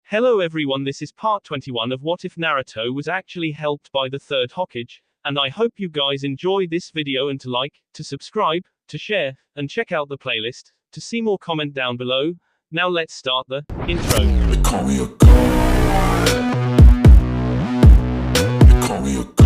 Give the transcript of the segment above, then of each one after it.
Hello everyone, this is part 21 of What If Naruto was actually helped by the third Hokage, and I hope you guys enjoy this video and to like, to subscribe, to share, and check out the playlist, to see more comment down below. Now let's start the intro. They call me a god. They call me a god.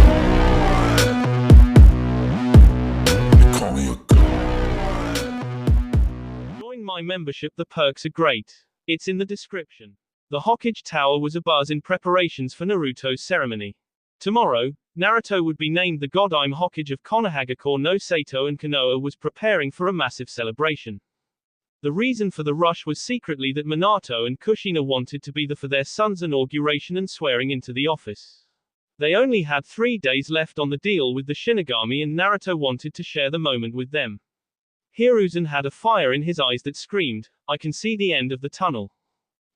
They call me a god. Join my membership, the perks are great. It's in the description. The Hokage Tower was abuzz in preparations for Naruto's ceremony. Tomorrow, Naruto would be named the Godime Hokage of Konohagakure no Sato, and Konoha was preparing for a massive celebration. The reason for the rush was secretly that Minato and Kushina wanted to be there for their son's inauguration and swearing into the office. They only had 3 days left on the deal with the Shinigami, and Naruto wanted to share the moment with them. Hiruzen had a fire in his eyes that screamed, "I can see the end of the tunnel."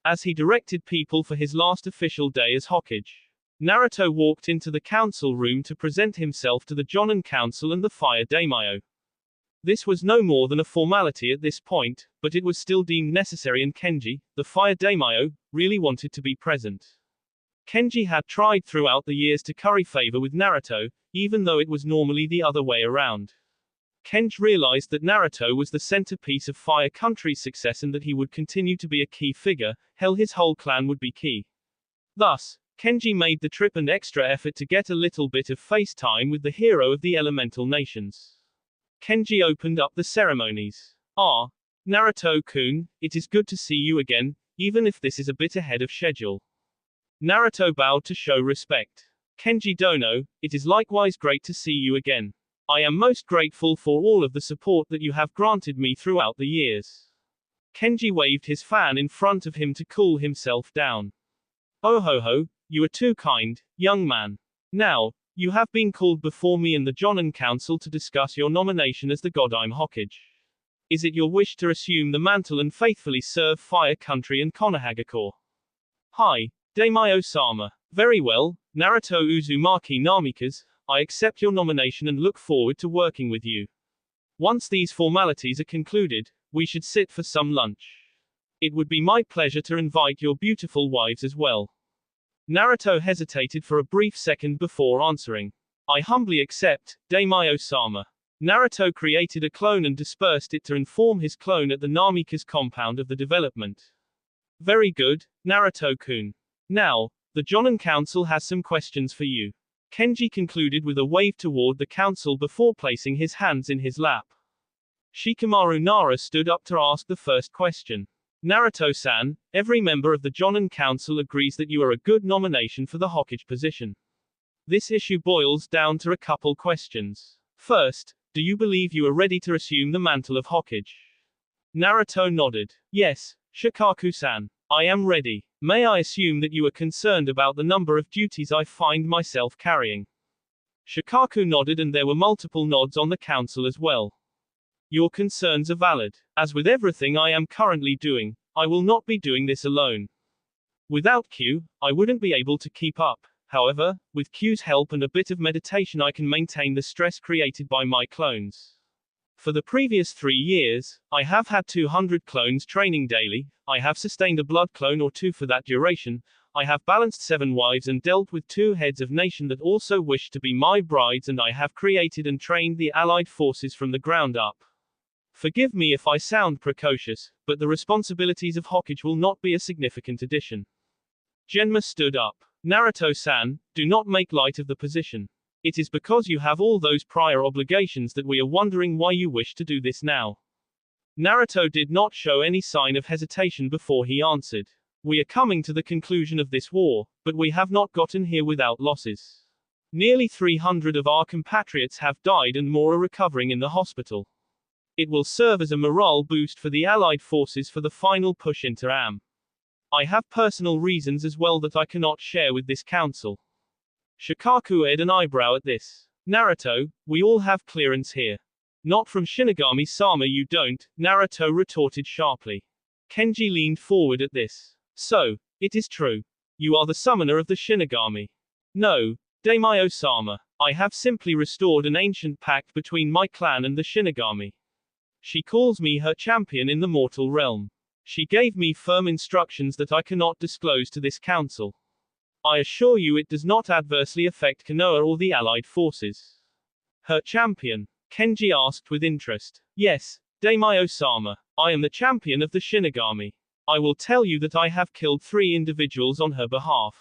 As he directed people for his last official day as Hokage, Naruto walked into the council room to present himself to the Jonin Council and the Fire Daimyo. This was no more than a formality at this point, but it was still deemed necessary, and Kenji, the Fire Daimyo, really wanted to be present. Kenji had tried throughout the years to curry favor with Naruto, even though it was normally the other way around. Kenji realized that Naruto was the centerpiece of Fire Country's success and that he would continue to be a key figure. Hell, his whole clan would be key. Thus, Kenji made the trip and extra effort to get a little bit of face time with the hero of the elemental nations. Kenji opened up the ceremonies. "Ah, Naruto-kun, it is good to see you again, even if this is a bit ahead of schedule." Naruto bowed to show respect. "Kenji Dono, it is likewise great to see you again. I am most grateful for all of the support that you have granted me throughout the years." Kenji waved his fan in front of him to cool himself down. "Oh ho ho, you are too kind, young man. Now, you have been called before me and the Jonin Council to discuss your nomination as the Godime Hokage. Is it your wish to assume the mantle and faithfully serve Fire Country and Konohagakure?" "Hi, Daimyo-sama. Very well, Naruto Uzumaki Namikaze, I accept your nomination and look forward to working with you. Once these formalities are concluded, we should sit for some lunch. It would be my pleasure to invite your beautiful wives as well." Naruto hesitated for a brief second before answering. "I humbly accept, Daimyo-sama." Naruto created a clone and dispersed it to inform his clone at the Namikaze compound of the development. "Very good, Naruto-kun. Now, the Jonin Council has some questions for you." Kenji concluded with a wave toward the council before placing his hands in his lap. Shikamaru Nara stood up to ask the first question. "Naruto-san, every member of the Jonin Council agrees that you are a good nomination for the Hokage position. This issue boils down to a couple questions. First, do you believe you are ready to assume the mantle of Hokage?" Naruto nodded. "Yes, Shikaku-san. I am ready. May I assume that you are concerned about the number of duties I find myself carrying?" Shikaku nodded, and there were multiple nods on the council as well. "Your concerns are valid. As with everything I am currently doing, I will not be doing this alone. Without Q, I wouldn't be able to keep up. However, with Q's help and a bit of meditation, I can maintain the stress created by my clones. For the previous 3 years, I have had 200 clones training daily, I have sustained a blood clone or 2 for that duration, I have balanced 7 wives and dealt with 2 heads of nation that also wished to be my brides, and I have created and trained the allied forces from the ground up. Forgive me if I sound precocious, but the responsibilities of Hokage will not be a significant addition." Genma stood up. "Naruto-san, do not make light of the position. It is because you have all those prior obligations that we are wondering why you wish to do this now." Naruto did not show any sign of hesitation before he answered. "We are coming to the conclusion of this war, but we have not gotten here without losses. Nearly 300 of our compatriots have died and more are recovering in the hospital. It will serve as a morale boost for the allied forces for the final push into Am. I have personal reasons as well that I cannot share with this council." Shikaku aired an eyebrow at this. "Naruto, we all have clearance here." "Not from Shinigami-sama, you don't," Naruto retorted sharply. Kenji leaned forward at this. "So, it is true. You are the summoner of the Shinigami?" "No, Daimyo-sama. I have simply restored an ancient pact between my clan and the Shinigami. She calls me her champion in the mortal realm. She gave me firm instructions that I cannot disclose to this council. I assure you it does not adversely affect Konoha or the allied forces. Her champion? Kenji asked with interest. Yes, Daimyo-sama. I am the champion of the Shinigami. I will tell you that I have killed 3 individuals on her behalf.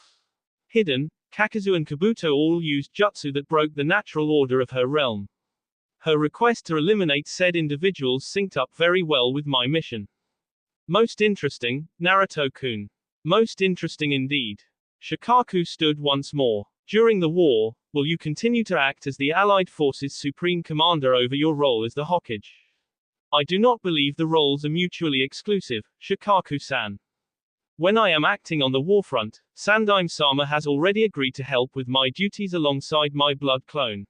Hiden, Kakazu and Kabuto all used jutsu that broke the natural order of her realm. Her request to eliminate said individuals synced up very well with my mission. Most interesting, Naruto-kun. Most interesting indeed. Shikaku stood once more. During the war, will you continue to act as the Allied Forces Supreme Commander over your role as the Hokage? I do not believe the roles are mutually exclusive, Shikaku-san. When I am acting on the warfront, Sandaime-sama has already agreed to help with my duties alongside my blood clone.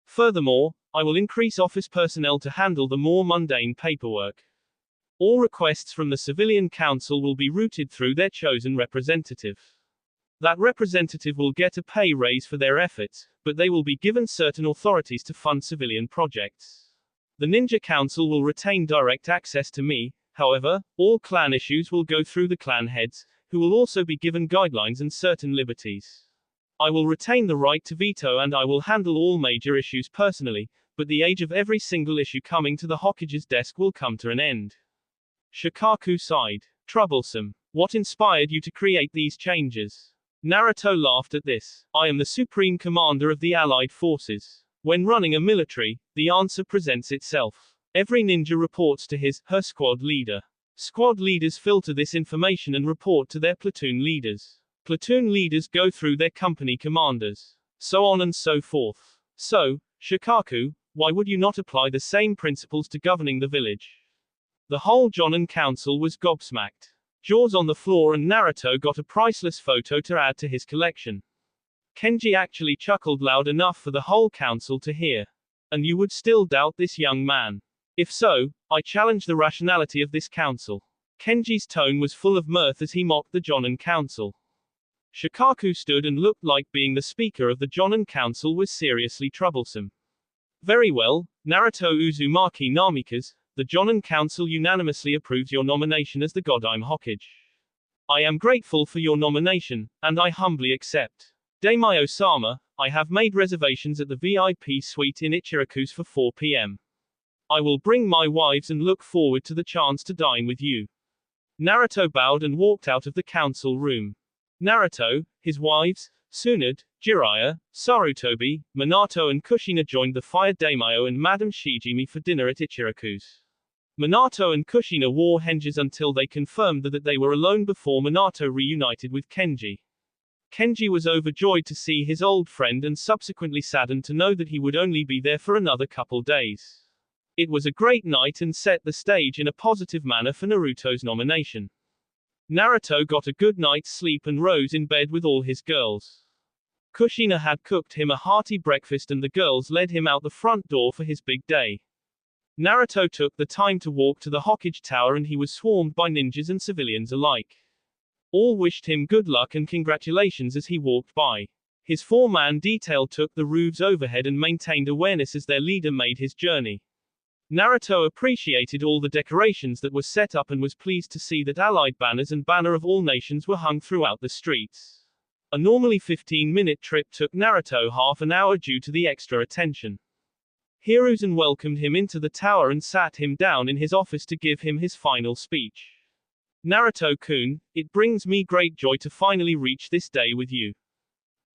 Furthermore, I will increase office personnel to handle the more mundane paperwork. All requests from the civilian council will be routed through their chosen representative. That representative will get a pay raise for their efforts, but they will be given certain authorities to fund civilian projects. The Ninja Council will retain direct access to me, however, all clan issues will go through the clan heads, who will also be given guidelines and certain liberties. I will retain the right to veto and I will handle all major issues personally, but the age of every single issue coming to the Hokage's desk will come to an end. Shikaku sighed. Troublesome. What inspired you to create these changes? Naruto laughed at this. I am the supreme commander of the allied forces. When running a military, the answer presents itself. Every ninja reports to her squad leader. Squad leaders filter this information and report to their platoon leaders. Platoon leaders go through their company commanders. So on and so forth. So, Shikaku, why would you not apply the same principles to governing the village? The whole Jonin Council was gobsmacked. Jaws on the floor, and Naruto got a priceless photo to add to his collection. Kenji actually chuckled loud enough for the whole council to hear. And you would still doubt this young man? If so, I challenge the rationality of this council. Kenji's tone was full of mirth as he mocked the Jonin Council. Shikaku stood and looked like being the speaker of the Jonin Council was seriously troublesome. Very well, Naruto Uzumaki Namikaze, the Jonin Council unanimously approves your nomination as the Godime Hokage. I am grateful for your nomination, and I humbly accept. Daimyo-sama, I have made reservations at the VIP suite in Ichiraku's for 4 p.m. I will bring my wives and look forward to the chance to dine with you. Naruto bowed and walked out of the council room. Naruto, his wives, Tsunade, Jiraiya, Sarutobi, Minato and Kushina joined the fired Daimyo and Madame Shijimi for dinner at Ichiraku's. Minato and Kushina wore henges until they confirmed that they were alone before Minato reunited with Kenji. Kenji was overjoyed to see his old friend and subsequently saddened to know that he would only be there for another couple days. It was a great night and set the stage in a positive manner for Naruto's nomination. Naruto got a good night's sleep and rose in bed with all his girls. Kushina had cooked him a hearty breakfast and the girls led him out the front door for his big day. Naruto took the time to walk to the Hokage Tower and he was swarmed by ninjas and civilians alike. All wished him good luck and congratulations as he walked by. His 4-man detail took the roofs overhead and maintained awareness as their leader made his journey. Naruto appreciated all the decorations that were set up and was pleased to see that allied banners and banner of all nations were hung throughout the streets. A normally 15-minute trip took Naruto half an hour due to the extra attention. Hiruzen welcomed him into the tower and sat him down in his office to give him his final speech. Naruto-kun, it brings me great joy to finally reach this day with you.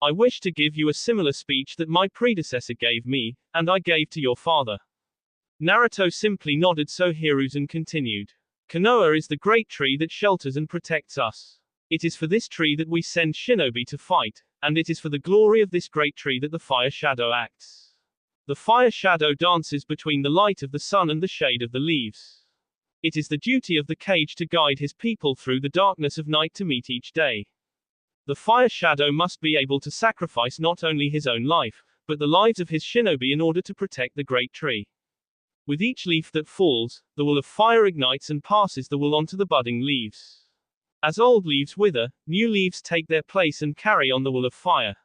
I wish to give you a similar speech that my predecessor gave me, and I gave to your father. Naruto simply nodded, so Hiruzen continued. Konoha is the great tree that shelters and protects us. It is for this tree that we send shinobi to fight, and it is for the glory of this great tree that the fire shadow acts. The fire shadow dances between the light of the sun and the shade of the leaves. It is the duty of the Kage to guide his people through the darkness of night to meet each day. The fire shadow must be able to sacrifice not only his own life, but the lives of his shinobi in order to protect the great tree. With each leaf that falls, the will of fire ignites and passes the will onto the budding leaves. As old leaves wither, new leaves take their place and carry on the will of fire.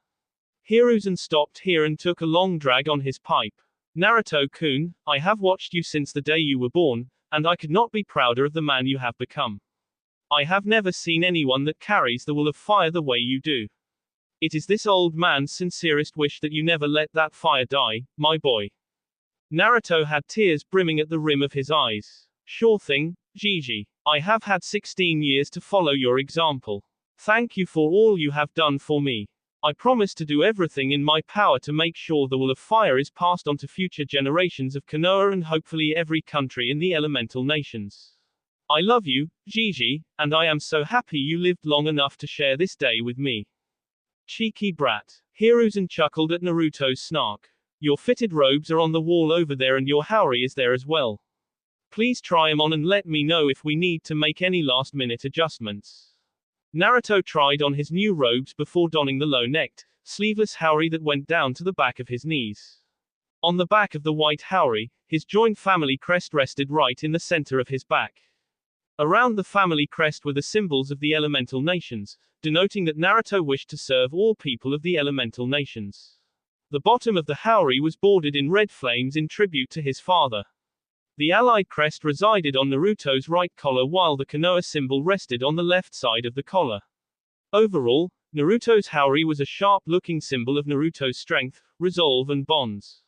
Hiruzen stopped here and took a long drag on his pipe. Naruto-kun, I have watched you since the day you were born, and I could not be prouder of the man you have become. I have never seen anyone that carries the will of fire the way you do. It is this old man's sincerest wish that you never let that fire die, my boy." Naruto had tears brimming at the rim of his eyes. "Sure thing, Gigi. I have had 16 years to follow your example. Thank you for all you have done for me. I promise to do everything in my power to make sure the will of fire is passed on to future generations of Konoha and hopefully every country in the elemental nations. I love you, Gigi, and I am so happy you lived long enough to share this day with me." "Cheeky brat." Hiruzen chuckled at Naruto's snark. "Your fitted robes are on the wall over there and your haori is there as well. Please try 'em on and let me know if we need to make any last-minute adjustments." Naruto tried on his new robes before donning the low-necked, sleeveless haori that went down to the back of his knees. On the back of the white haori, his joined family crest rested right in the center of his back. Around the family crest were the symbols of the elemental nations, denoting that Naruto wished to serve all people of the elemental nations. The bottom of the haori was bordered in red flames in tribute to his father. The allied crest resided on Naruto's right collar while the Konoha symbol rested on the left side of the collar. Overall, Naruto's haori was a sharp-looking symbol of Naruto's strength, resolve and bonds.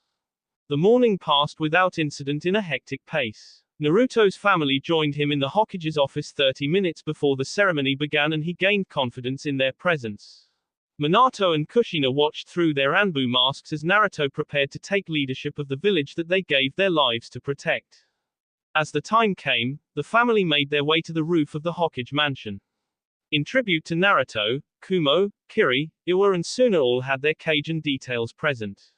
The morning passed without incident in a hectic pace. Naruto's family joined him in the Hokage's office 30 minutes before the ceremony began and he gained confidence in their presence. Minato and Kushina watched through their Anbu masks as Naruto prepared to take leadership of the village that they gave their lives to protect. As the time came, the family made their way to the roof of the Hokage mansion. In tribute to Naruto, Kumo, Kiri, Iwa and Suna all had their Cajun details present.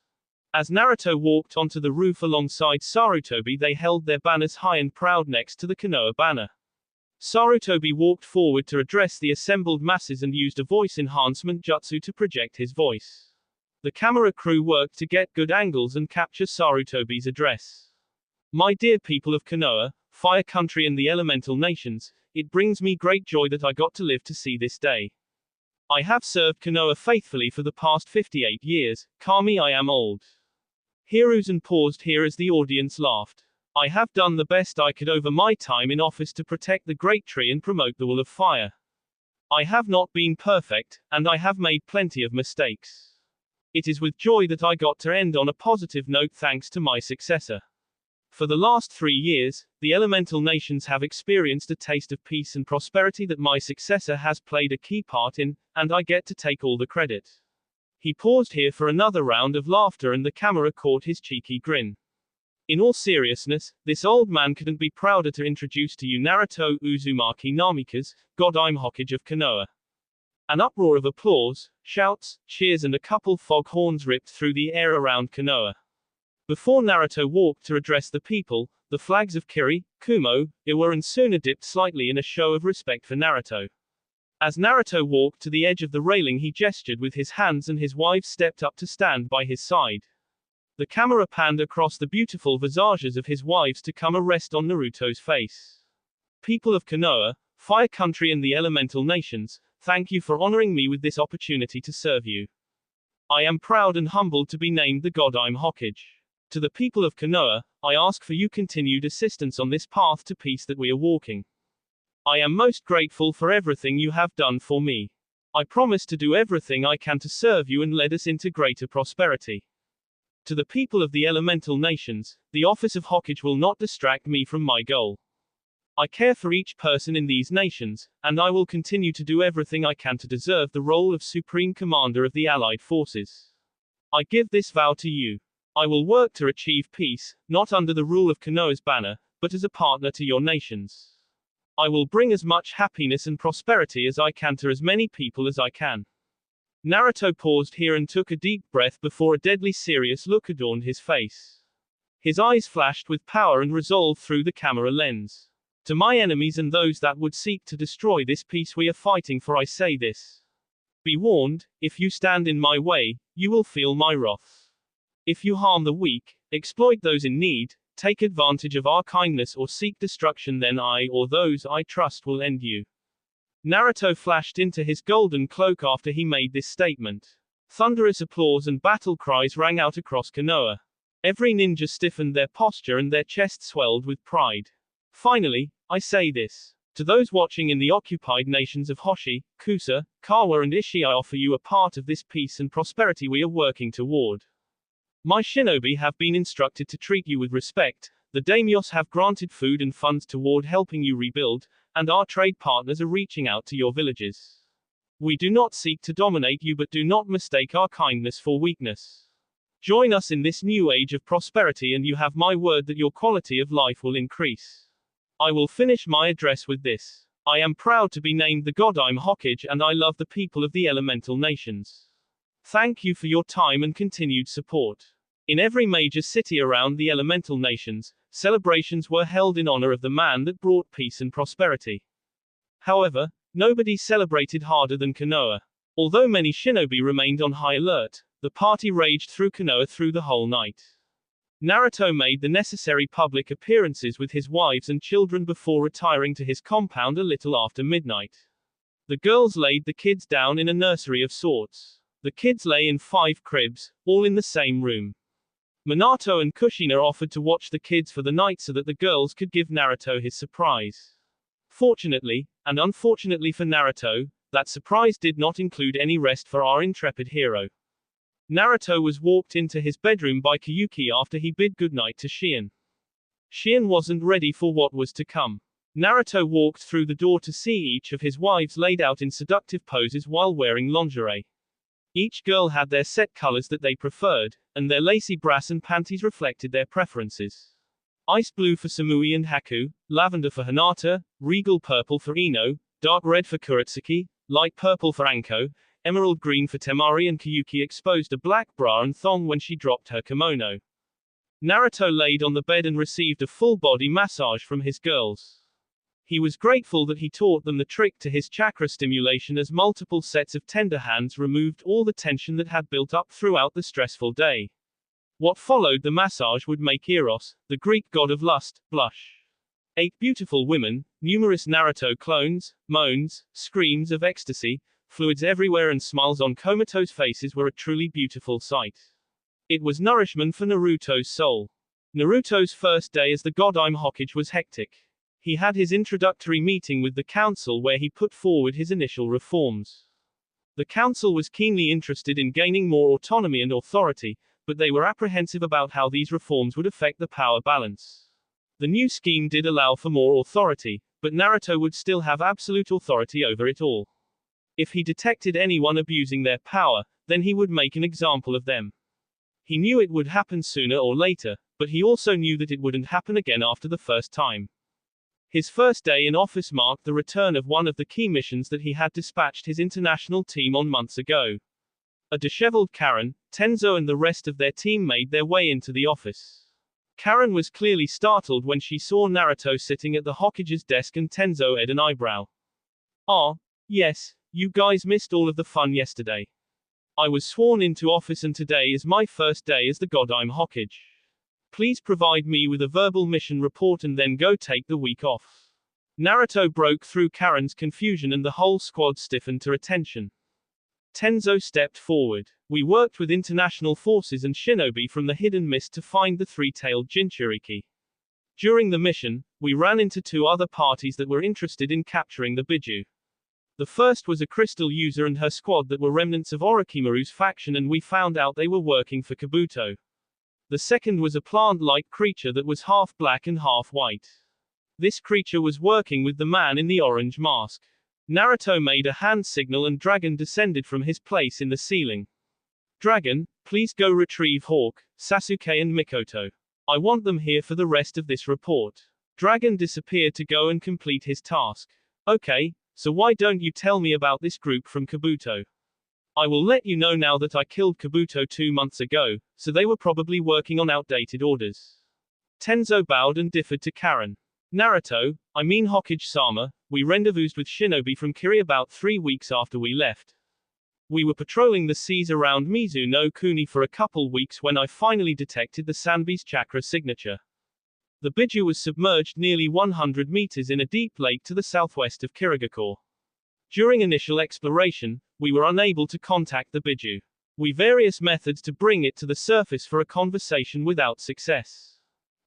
As Naruto walked onto the roof alongside Sarutobi, they held their banners high and proud next to the Konoha banner. Sarutobi walked forward to address the assembled masses and used a voice enhancement jutsu to project his voice. The camera crew worked to get good angles and capture Sarutobi's address. "My dear people of Konoha, Fire Country and the Elemental Nations, it brings me great joy that I got to live to see this day. I have served Konoha faithfully for the past 58 years, Kami I am old." Hiruzen paused here as the audience laughed. "I have done the best I could over my time in office to protect the great tree and promote the will of fire. I have not been perfect, and I have made plenty of mistakes. It is with joy that I got to end on a positive note thanks to my successor. For the last 3 years, the elemental nations have experienced a taste of peace and prosperity that my successor has played a key part in, and I get to take all the credit." He paused here for another round of laughter and the camera caught his cheeky grin. "In all seriousness, this old man couldn't be prouder to introduce to you Naruto Uzumaki Namikaze, God I'm Hokage of Konoha." An uproar of applause, shouts, cheers and a couple fog horns ripped through the air around Konoha. Before Naruto walked to address the people, the flags of Kiri, Kumo, Iwa and Suna dipped slightly in a show of respect for Naruto. As Naruto walked to the edge of the railing he gestured with his hands and his wives stepped up to stand by his side. The camera panned across the beautiful visages of his wives to come a rest on Naruto's face. "People of Konoha, Fire Country and the Elemental Nations, thank you for honoring me with this opportunity to serve you. I am proud and humbled to be named the God I'm Hokage. To the people of Konoha, I ask for your continued assistance on this path to peace that we are walking. I am most grateful for everything you have done for me. I promise to do everything I can to serve you and lead us into greater prosperity. To the people of the elemental nations, the office of Hokage will not distract me from my goal. I care for each person in these nations, and I will continue to do everything I can to deserve the role of Supreme Commander of the Allied Forces. I give this vow to you. I will work to achieve peace, not under the rule of Konoha's banner, but as a partner to your nations. I will bring as much happiness and prosperity as I can to as many people as I can." Naruto paused here and took a deep breath before a deadly serious look adorned his face. His eyes flashed with power and resolve through the camera lens. "To my enemies and those that would seek to destroy this peace we are fighting for I say this. Be warned, if you stand in my way, you will feel my wrath. If you harm the weak, exploit those in need, take advantage of our kindness or seek destruction then I or those I trust will end you." Naruto flashed into his golden cloak after he made this statement. Thunderous applause and battle cries rang out across Konoha. Every ninja stiffened their posture and their chests swelled with pride. Finally, I say this. To those watching in the occupied nations of Hoshi, Kusa, Kawa and Ishii, I offer you a part of this peace and prosperity we are working toward. My shinobi have been instructed to treat you with respect, the daimyos have granted food and funds toward helping you rebuild, and our trade partners are reaching out to your villages. We do not seek to dominate you, but do not mistake our kindness for weakness. Join us in this new age of prosperity and you have my word that your quality of life will increase. I will finish my address with this. I am proud to be named the Godime Hokage and I love the people of the elemental nations. Thank you for your time and continued support. In every major city around the elemental nations, celebrations were held in honor of the man that brought peace and prosperity. However, nobody celebrated harder than Konoha. Although many shinobi remained on high alert, the party raged through Konoha through the whole night. Naruto made the necessary public appearances with his wives and children before retiring to his compound a little after midnight. The girls laid the kids down in a nursery of sorts. The kids lay in 5 cribs, all in the same room. Minato and Kushina offered to watch the kids for the night so that the girls could give Naruto his surprise. Fortunately, and unfortunately for Naruto, that surprise did not include any rest for our intrepid hero. Naruto was walked into his bedroom by Kyuki after he bid goodnight to Shien. Shien wasn't ready for what was to come. Naruto walked through the door to see each of his wives laid out in seductive poses while wearing lingerie. Each girl had their set colors that they preferred, and their lacy brass and panties reflected their preferences. Ice blue for Samui and Haku, lavender for Hinata, regal purple for Ino, dark red for Kuretsuki, light purple for Anko, emerald green for Temari, and Kyuki exposed a black bra and thong when she dropped her kimono. Naruto laid on the bed and received a full-body massage from his girls. He was grateful that he taught them the trick to his chakra stimulation, as multiple sets of tender hands removed all the tension that had built up throughout the stressful day. What followed the massage would make Eros, the Greek god of lust, blush. 8 beautiful women, numerous Naruto clones, moans, screams of ecstasy, fluids everywhere and smiles on comatose faces were a truly beautiful sight. It was nourishment for Naruto's soul. Naruto's first day as the Godime Hokage was hectic. He had his introductory meeting with the council where he put forward his initial reforms. The council was keenly interested in gaining more autonomy and authority, but they were apprehensive about how these reforms would affect the power balance. The new scheme did allow for more authority, but Naruto would still have absolute authority over it all. If he detected anyone abusing their power, then he would make an example of them. He knew it would happen sooner or later, but he also knew that it wouldn't happen again after the first time. His first day in office marked the return of one of the key missions that he had dispatched his international team on months ago. A disheveled Karen, Tenzo and the rest of their team made their way into the office. Karen was clearly startled when she saw Naruto sitting at the Hokage's desk and Tenzo ed an eyebrow. "Ah, yes, you guys missed all of the fun yesterday. I was sworn into office and today is my first day as the Godime Hokage. Please provide me with a verbal mission report and then go take the week off." Naruto broke through Karen's confusion and the whole squad stiffened to attention. Tenzo stepped forward. "We worked with international forces and shinobi from the hidden mist to find the 3-tailed Jinchuriki. During the mission, we ran into 2 other parties that were interested in capturing the Bijuu. The first was a crystal user and her squad that were remnants of Orochimaru's faction, and we found out they were working for Kabuto. The second was a plant-like creature that was half black and half white. This creature was working with the man in the orange mask." Naruto made a hand signal and Dragon descended from his place in the ceiling. "Dragon, please go retrieve Hawk, Sasuke and Mikoto. I want them here for the rest of this report." Dragon disappeared to go and complete his task. "Okay, so why don't you tell me about this group from Kabuto? I will let you know now that I killed Kabuto 2 months ago, so they were probably working on outdated orders." Tenzo bowed and differed to Karen. "Naruto, I mean Hokage-sama, we rendezvoused with shinobi from Kiri about 3 weeks after we left. We were patrolling the seas around Mizu no Kuni for a couple weeks when I finally detected the Sanbi's chakra signature. The Bijuu was submerged nearly 100 meters in a deep lake to the southwest of Kirigakure. During initial exploration, we were unable to contact the Bijuu. We various methods to bring it to the surface for a conversation without success.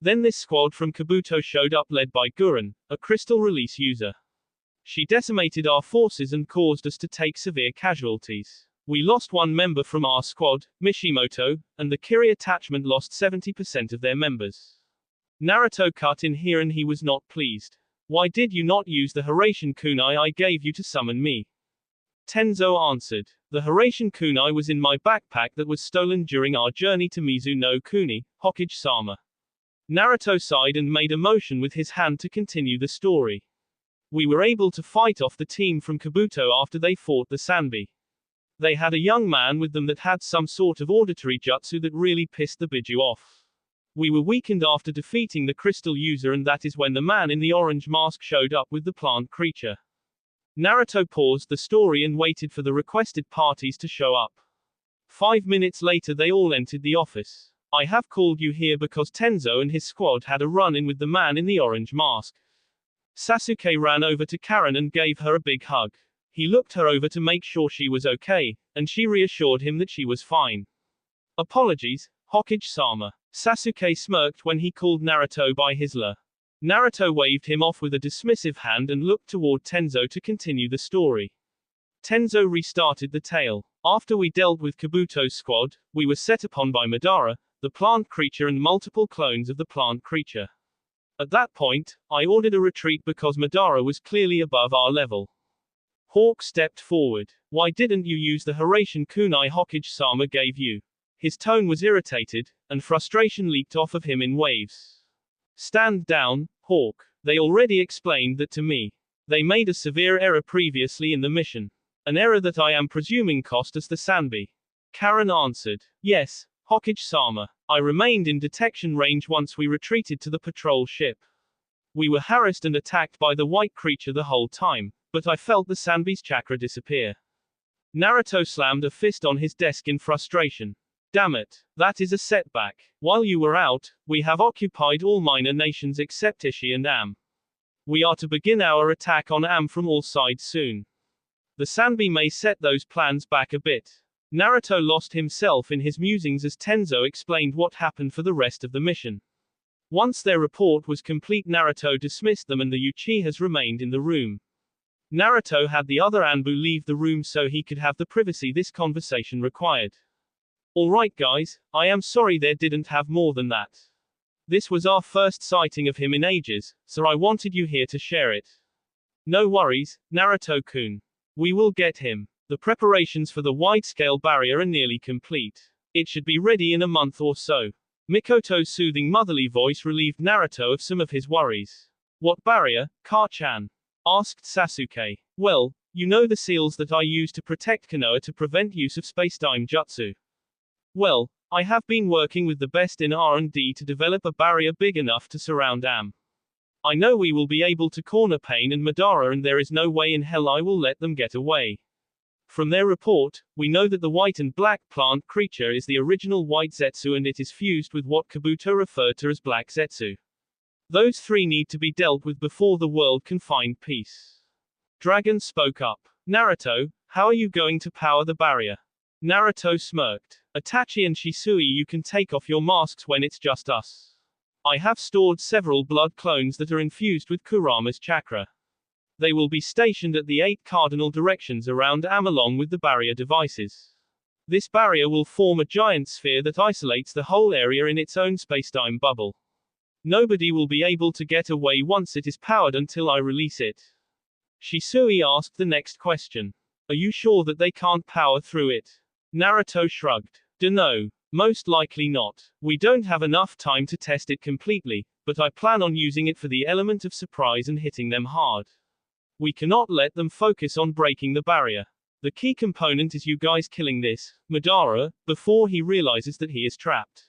Then this squad from Kabuto showed up led by Gurren, a crystal release user. She decimated our forces and caused us to take severe casualties. We lost one member from our squad, Mishimoto, and the Kiri attachment lost 70% of their members. Naruto cut in here and he was not pleased. Why did you not use the Hiruzen kunai I gave you to summon me? Tenzo answered. The Hiruzen kunai was in my backpack that was stolen during our journey to Mizu no Kuni, Hokage-sama. Naruto sighed and made a motion with his hand to continue the story. We were able to fight off the team from Kabuto after they fought the Sanbi. They had a young man with them that had some sort of auditory jutsu that really pissed the Bijuu off. We were weakened after defeating the crystal user, and that is when the man in the orange mask showed up with the plant creature. Naruto paused the story and waited for the requested parties to show up. 5 minutes later they all entered the office. I have called you here because Tenzo and his squad had a run-in with the man in the orange mask. Sasuke ran over to Karen and gave her a big hug. He looked her over to make sure she was okay, and she reassured him that she was fine. Apologies, Hokage-sama. Sasuke smirked when he called Naruto by his la. Naruto waved him off with a dismissive hand and looked toward Tenzo to continue the story. Tenzo restarted the tale. After we dealt with Kabuto's squad, we were set upon by Madara, the plant creature, and multiple clones of the plant creature. At that point, I ordered a retreat because Madara was clearly above our level. Hawk stepped forward. Why didn't you use the Hiruzen kunai Hokage-sama gave you? His tone was irritated, and frustration leaked off of him in waves. Stand down, Hawk. They already explained that to me. They made a severe error previously in the mission. An error that I am presuming cost us the Sanbi. Karen answered. Yes, Hokage-sama. I remained in detection range once we retreated to the patrol ship. We were harassed and attacked by the white creature the whole time, but I felt the Sanbi's chakra disappear. Naruto slammed a fist on his desk in frustration. Damn it, that is a setback. While you were out, we have occupied all minor nations except Ishii and Am. We are to begin our attack on Am from all sides soon. The Sanbi may set those plans back a bit. Naruto lost himself in his musings as Tenzo explained what happened for the rest of the mission. Once their report was complete, Naruto dismissed them and the Uchihas remained in the room. Naruto had the other Anbu leave the room so he could have the privacy this conversation required. Alright guys, I am sorry there didn't have more than that. This was our first sighting of him in ages, so I wanted you here to share it. No worries, Naruto-kun. We will get him. The preparations for the wide-scale barrier are nearly complete. It should be ready in a month or so. Mikoto's soothing motherly voice relieved Naruto of some of his worries. What barrier, Ka-chan? Asked Sasuke. Well, you know the seals that I use to protect Konoha to prevent use of space-time jutsu. Well, I have been working with the best in R&D to develop a barrier big enough to surround Am. I know we will be able to corner Pain and Madara, and there is no way in hell I will let them get away. From their report, we know that the white and black plant creature is the original white Zetsu and it is fused with what Kabuto referred to as black Zetsu. Those three need to be dealt with before the world can find peace. Dragon spoke up. Naruto, how are you going to power the barrier? Naruto smirked. Itachi and Shisui, you can take off your masks when it's just us. I have stored several blood clones that are infused with Kurama's chakra. They will be stationed at the 8 cardinal directions around Am along with the barrier devices. This barrier will form a giant sphere that isolates the whole area in its own spacetime bubble. Nobody will be able to get away once it is powered until I release it. Shisui asked the next question. Are you sure that they can't power through it? Naruto shrugged. Dunno. Most likely not. We don't have enough time to test it completely, but I plan on using it for the element of surprise and hitting them hard. We cannot let them focus on breaking the barrier. The key component is you guys killing this, Madara, before he realizes that he is trapped.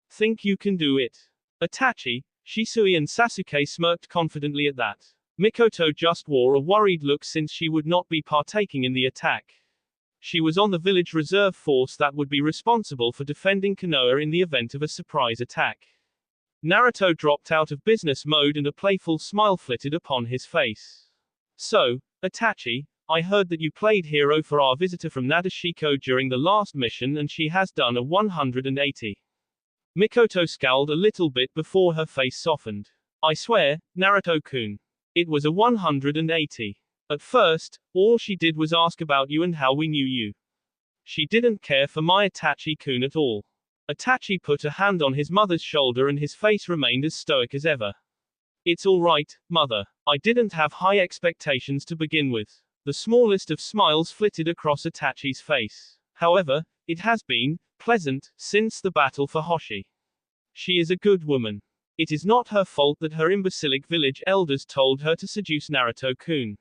Think you can do it? Itachi, Shisui and Sasuke smirked confidently at that. Mikoto just wore a worried look since she would not be partaking in the attack. She was on the village reserve force that would be responsible for defending Konoha in the event of a surprise attack. Naruto dropped out of business mode and a playful smile flitted upon his face. So, Itachi, I heard that you played hero for our visitor from Nadeshiko during the last mission and she has done a 180. Mikoto scowled a little bit before her face softened. I swear, Naruto-kun. It was a 180. At first, all she did was ask about you and how we knew you. She didn't care for my Itachi-kun at all. Itachi put a hand on his mother's shoulder and his face remained as stoic as ever. It's all right, mother. I didn't have high expectations to begin with. The smallest of smiles flitted across Itachi's face. However, it has been pleasant since the battle for Hoshi. She is a good woman. It is not her fault that her imbecilic village elders told her to seduce Naruto-kun.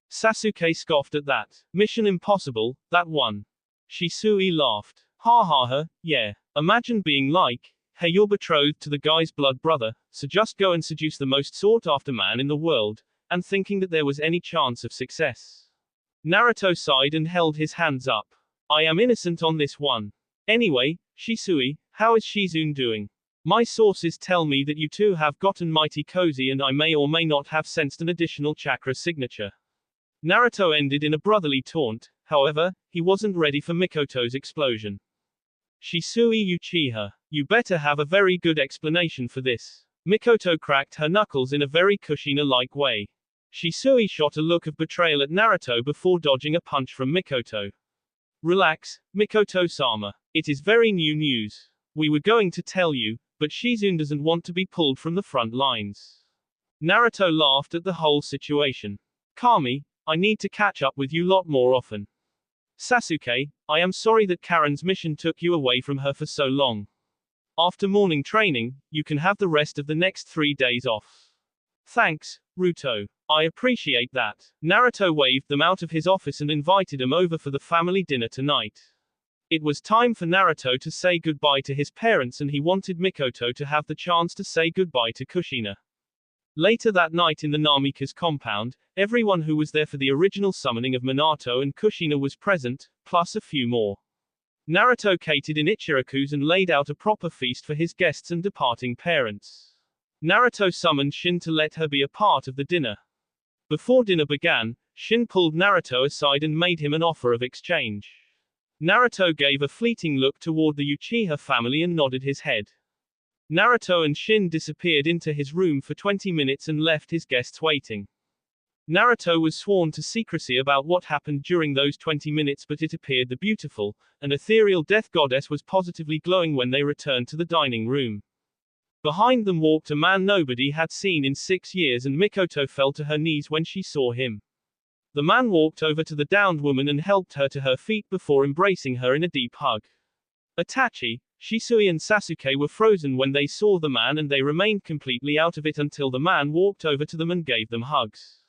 Sasuke scoffed at that. Mission impossible, that one. Shisui laughed. Ha ha ha, yeah. Imagine being like, hey, you're betrothed to the guy's blood brother, so just go and seduce the most sought-after man in the world, and thinking that there was any chance of success. Naruto sighed and held his hands up. I am innocent on this one. Anyway, Shisui, how is Shizune doing? My sources tell me that you two have gotten mighty cozy and I may or may not have sensed an additional chakra signature. Naruto ended in a brotherly taunt, however, he wasn't ready for Mikoto's explosion. Shisui Uchiha, you better have a very good explanation for this. Mikoto cracked her knuckles in a very Kushina-like way. Shisui shot a look of betrayal at Naruto before dodging a punch from Mikoto. Relax, Mikoto-sama. It is very new news. We were going to tell you, but Shizune doesn't want to be pulled from the front lines. Naruto laughed at the whole situation. Kami, I need to catch up with you lot more often. Sasuke, I am sorry that Karen's mission took you away from her for so long. After morning training, you can have the rest of the next 3 days off. Thanks, Ruto. I appreciate that. Naruto waved them out of his office and invited them over for the family dinner tonight. It was time for Naruto to say goodbye to his parents and he wanted Mikoto to have the chance to say goodbye to Kushina. Later that night in the Namika's compound, everyone who was there for the original summoning of Minato and Kushina was present, plus a few more. Naruto catered in Ichiraku's and laid out a proper feast for his guests and departing parents. Naruto summoned Shin to let her be a part of the dinner. Before dinner began, Shin pulled Naruto aside and made him an offer of exchange. Naruto gave a fleeting look toward the Uchiha family and nodded his head. Naruto and Shin disappeared into his room for 20 minutes and left his guests waiting. Naruto was sworn to secrecy about what happened during those 20 minutes, but it appeared the beautiful, an ethereal death goddess was positively glowing when they returned to the dining room. Behind them walked a man nobody had seen in 6 years and Mikoto fell to her knees when she saw him. The man walked over to the downed woman and helped her to her feet before embracing her in a deep hug. Itachi, Shisui and Sasuke were frozen when they saw the man and they remained completely out of it until the man walked over to them and gave them hugs.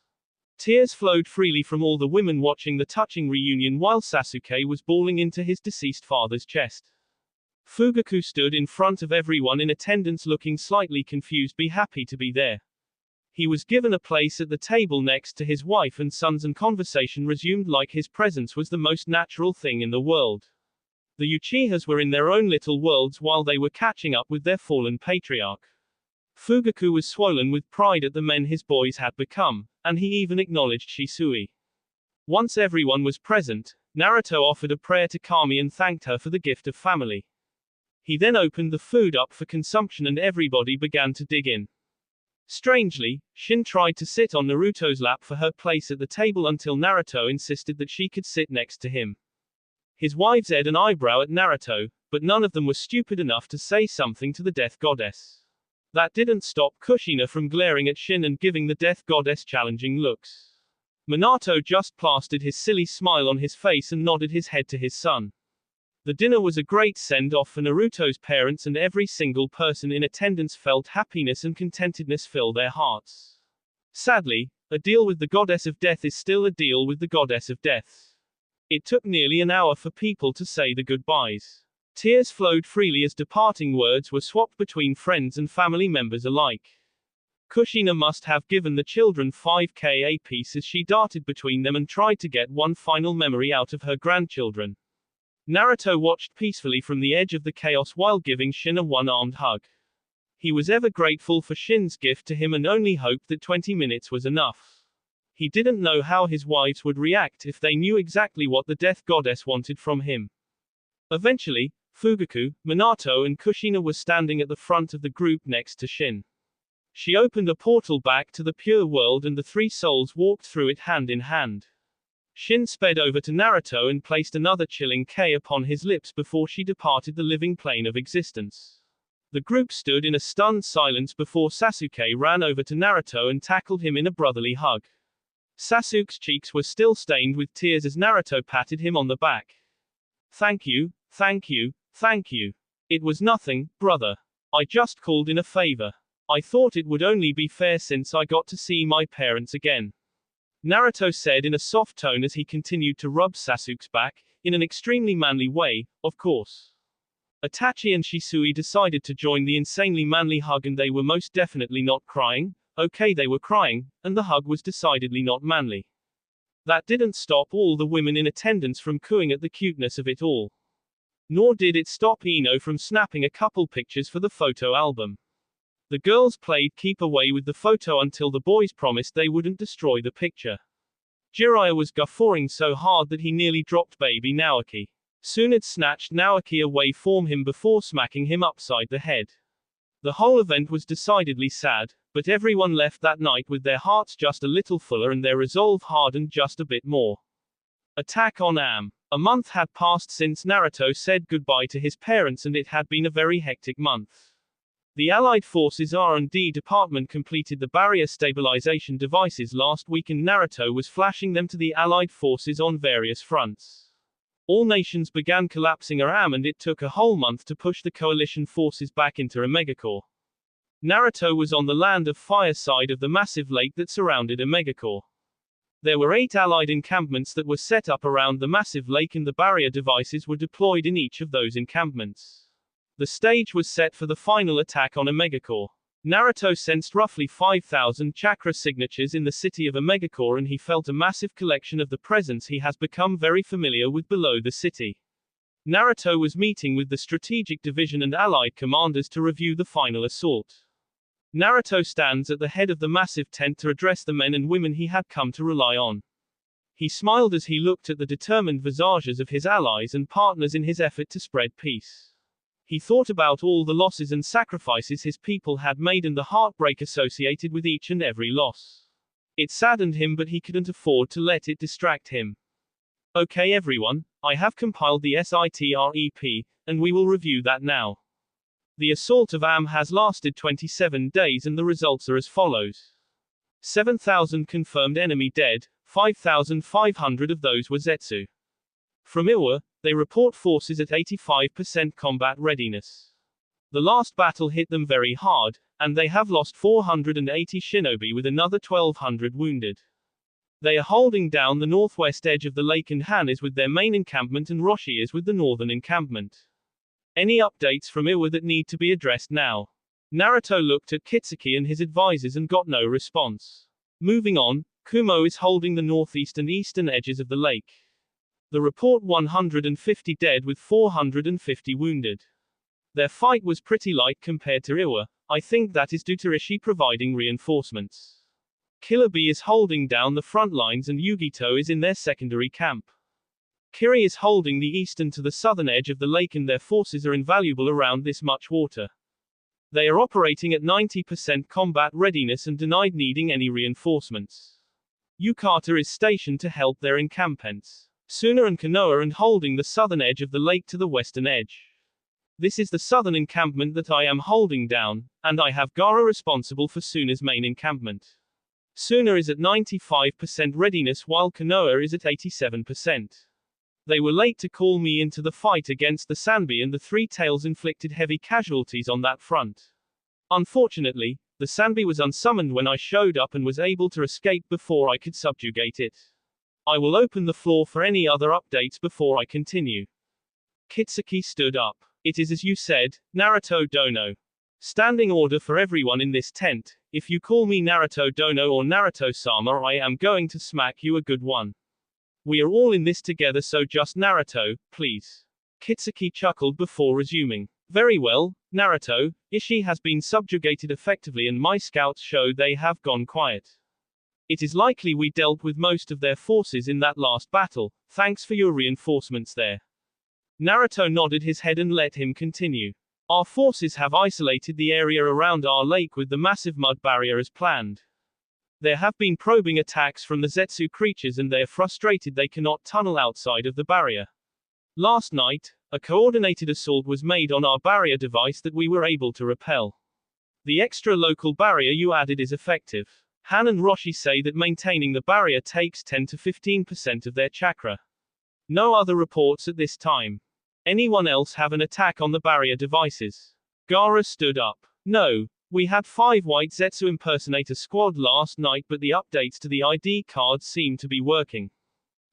Tears flowed freely from all the women watching the touching reunion while Sasuke was bawling into his deceased father's chest. Fugaku stood in front of everyone in attendance looking slightly confused but happy to be there. He was given a place at the table next to his wife and sons and conversation resumed like his presence was the most natural thing in the world. The Uchihas were in their own little worlds while they were catching up with their fallen patriarch. Fugaku was swollen with pride at the men his boys had become, and he even acknowledged Shisui. Once everyone was present, Naruto offered a prayer to Kami and thanked her for the gift of family. He then opened the food up for consumption and everybody began to dig in. Strangely, Shin tried to sit on Naruto's lap for her place at the table until Naruto insisted that she could sit next to him. His wives aired an eyebrow at Naruto, but none of them were stupid enough to say something to the death goddess. That didn't stop Kushina from glaring at Shin and giving the death goddess challenging looks. Minato just plastered his silly smile on his face and nodded his head to his son. The dinner was a great send-off for Naruto's parents and every single person in attendance felt happiness and contentedness fill their hearts. Sadly, a deal with the goddess of death is still a deal with the goddess of death. It took nearly an hour for people to say the goodbyes. Tears flowed freely as departing words were swapped between friends and family members alike. Kushina must have given the children 5k apiece as she darted between them and tried to get one final memory out of her grandchildren. Naruto watched peacefully from the edge of the chaos while giving Shin a one-armed hug. He was ever grateful for Shin's gift to him and only hoped that 20 minutes was enough. He didn't know how his wives would react if they knew exactly what the death goddess wanted from him. Eventually, Fugaku, Minato and Kushina were standing at the front of the group next to Shin. She opened a portal back to the pure world and the three souls walked through it hand in hand. Shin sped over to Naruto and placed another chilling K upon his lips before she departed the living plane of existence. The group stood in a stunned silence before Sasuke ran over to Naruto and tackled him in a brotherly hug. Sasuke's cheeks were still stained with tears as Naruto patted him on the back. Thank you, thank you, thank you. It was nothing, brother. I just called in a favor. I thought it would only be fair since I got to see my parents again. Naruto said in a soft tone as he continued to rub Sasuke's back, in an extremely manly way, of course. Itachi and Shisui decided to join the insanely manly hug and they were most definitely not crying. Okay, they were crying, and the hug was decidedly not manly. That didn't stop all the women in attendance from cooing at the cuteness of it all. Nor did it stop Ino from snapping a couple pictures for the photo album. The girls played keep away with the photo until the boys promised they wouldn't destroy the picture. Jiraiya was guffawing so hard that he nearly dropped baby Naoki. Tsunade snatched Naoki away from him before smacking him upside the head. The whole event was decidedly sad, but everyone left that night with their hearts just a little fuller and their resolve hardened just a bit more. Attack on Am. A month had passed since Naruto said goodbye to his parents and it had been a very hectic month. The Allied Forces R&D department completed the barrier stabilization devices last week and Naruto was flashing them to the Allied Forces on various fronts. All nations began collapsing around and it took a whole month to push the coalition forces back into Amegakure. Naruto was on the land of fire side of the massive lake that surrounded Amegakure. There were 8 Allied encampments that were set up around the massive lake and the barrier devices were deployed in each of those encampments. The stage was set for the final attack on Amegakure. Naruto sensed roughly 5,000 chakra signatures in the city of Amegakure and he felt a massive collection of the presence he has become very familiar with below the city. Naruto was meeting with the strategic division and allied commanders to review the final assault. Naruto stands at the head of the massive tent to address the men and women he had come to rely on. He smiled as he looked at the determined visages of his allies and partners in his effort to spread peace. He thought about all the losses and sacrifices his people had made and the heartbreak associated with each and every loss. It saddened him but he couldn't afford to let it distract him. Okay everyone, I have compiled the SITREP, and we will review that now. The assault of Am has lasted 27 days and the results are as follows. 7,000 confirmed enemy dead, 5,500 of those were Zetsu. From Iwa, they report forces at 85% combat readiness. The last battle hit them very hard, and they have lost 480 shinobi with another 1,200 wounded. They are holding down the northwest edge of the lake and Han is with their main encampment and Roshi is with the northern encampment. Any updates from Iwa that need to be addressed now? Naruto looked at Kitsuki and his advisors and got no response. Moving on, Kumo is holding the northeast and eastern edges of the lake. The report 150 dead with 450 wounded. Their fight was pretty light compared to Iwa. I think that is due to Ishii providing reinforcements. Killer Bee is holding down the front lines and Yugito is in their secondary camp. Kiri is holding the eastern to the southern edge of the lake and their forces are invaluable around this much water. They are operating at 90% combat readiness and denied needing any reinforcements. Yukata is stationed to help their encampments. Suna and Konoha and holding the southern edge of the lake to the western edge. This is the southern encampment that I am holding down, and I have Gaara responsible for Suna's main encampment. Suna is at 95% readiness while Konoha is at 87%. They were late to call me into the fight against the Sanbi and the Three Tails inflicted heavy casualties on that front. Unfortunately, the Sanbi was unsummoned when I showed up and was able to escape before I could subjugate it. I will open the floor for any other updates before I continue. Kitsuki stood up. It is as you said, Naruto Dono. Standing order for everyone in this tent, if you call me Naruto Dono or Naruto-sama I am going to smack you a good one. We are all in this together so just Naruto, please. Kitsuki chuckled before resuming. Very well, Naruto, Ishii has been subjugated effectively and my scouts show they have gone quiet. It is likely we dealt with most of their forces in that last battle, thanks for your reinforcements there. Naruto nodded his head and let him continue. Our forces have isolated the area around our lake with the massive mud barrier as planned. There have been probing attacks from the Zetsu creatures and they are frustrated they cannot tunnel outside of the barrier. Last night, a coordinated assault was made on our barrier device that we were able to repel. The extra local barrier you added is effective. Han and Roshi say that maintaining the barrier takes 10 to 15% of their chakra. No other reports at this time. Anyone else have an attack on the barrier devices? Gaara stood up. No. We had 5 white Zetsu impersonator squad last night, but the updates to the ID cards seem to be working.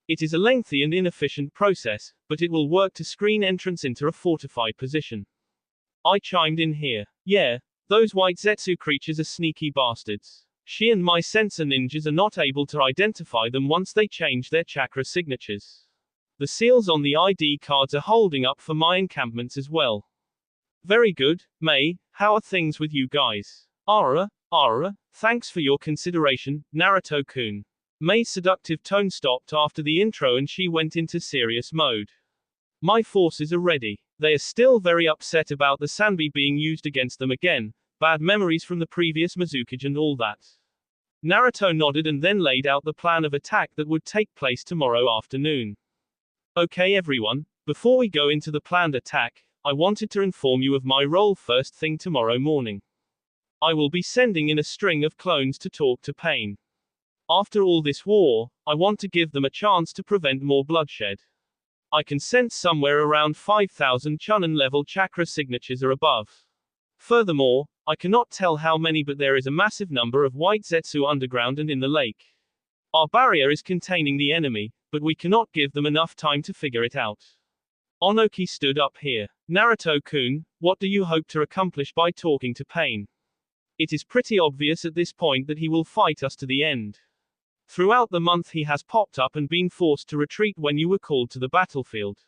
It is a lengthy and inefficient process, but it will work to screen entrance into a fortified position. I chimed in here. Yeah, those white Zetsu creatures are sneaky bastards. She and my sensor ninjas are not able to identify them once they change their chakra signatures. The seals on the ID cards are holding up for my encampments as well. Very good, Mei, how are things with you guys? Ara, thanks for your consideration, Naruto-kun. Mei's seductive tone stopped after the intro and she went into serious mode. My forces are ready. They are still very upset about the Sanbi being used against them again, bad memories from the previous Mizukage and all that. Naruto nodded and then laid out the plan of attack that would take place tomorrow afternoon. Okay everyone, before we go into the planned attack, I wanted to inform you of my role first thing tomorrow morning. I will be sending in a string of clones to talk to Pain. After all this war, I want to give them a chance to prevent more bloodshed. I can sense somewhere around 5,000 Chunin level chakra signatures or above. Furthermore, I cannot tell how many, but there is a massive number of white Zetsu underground and in the lake. Our barrier is containing the enemy, but we cannot give them enough time to figure it out. Onoki stood up here. Naruto-kun, what do you hope to accomplish by talking to Pain? It is pretty obvious at this point that he will fight us to the end. Throughout the month he has popped up and been forced to retreat when you were called to the battlefield.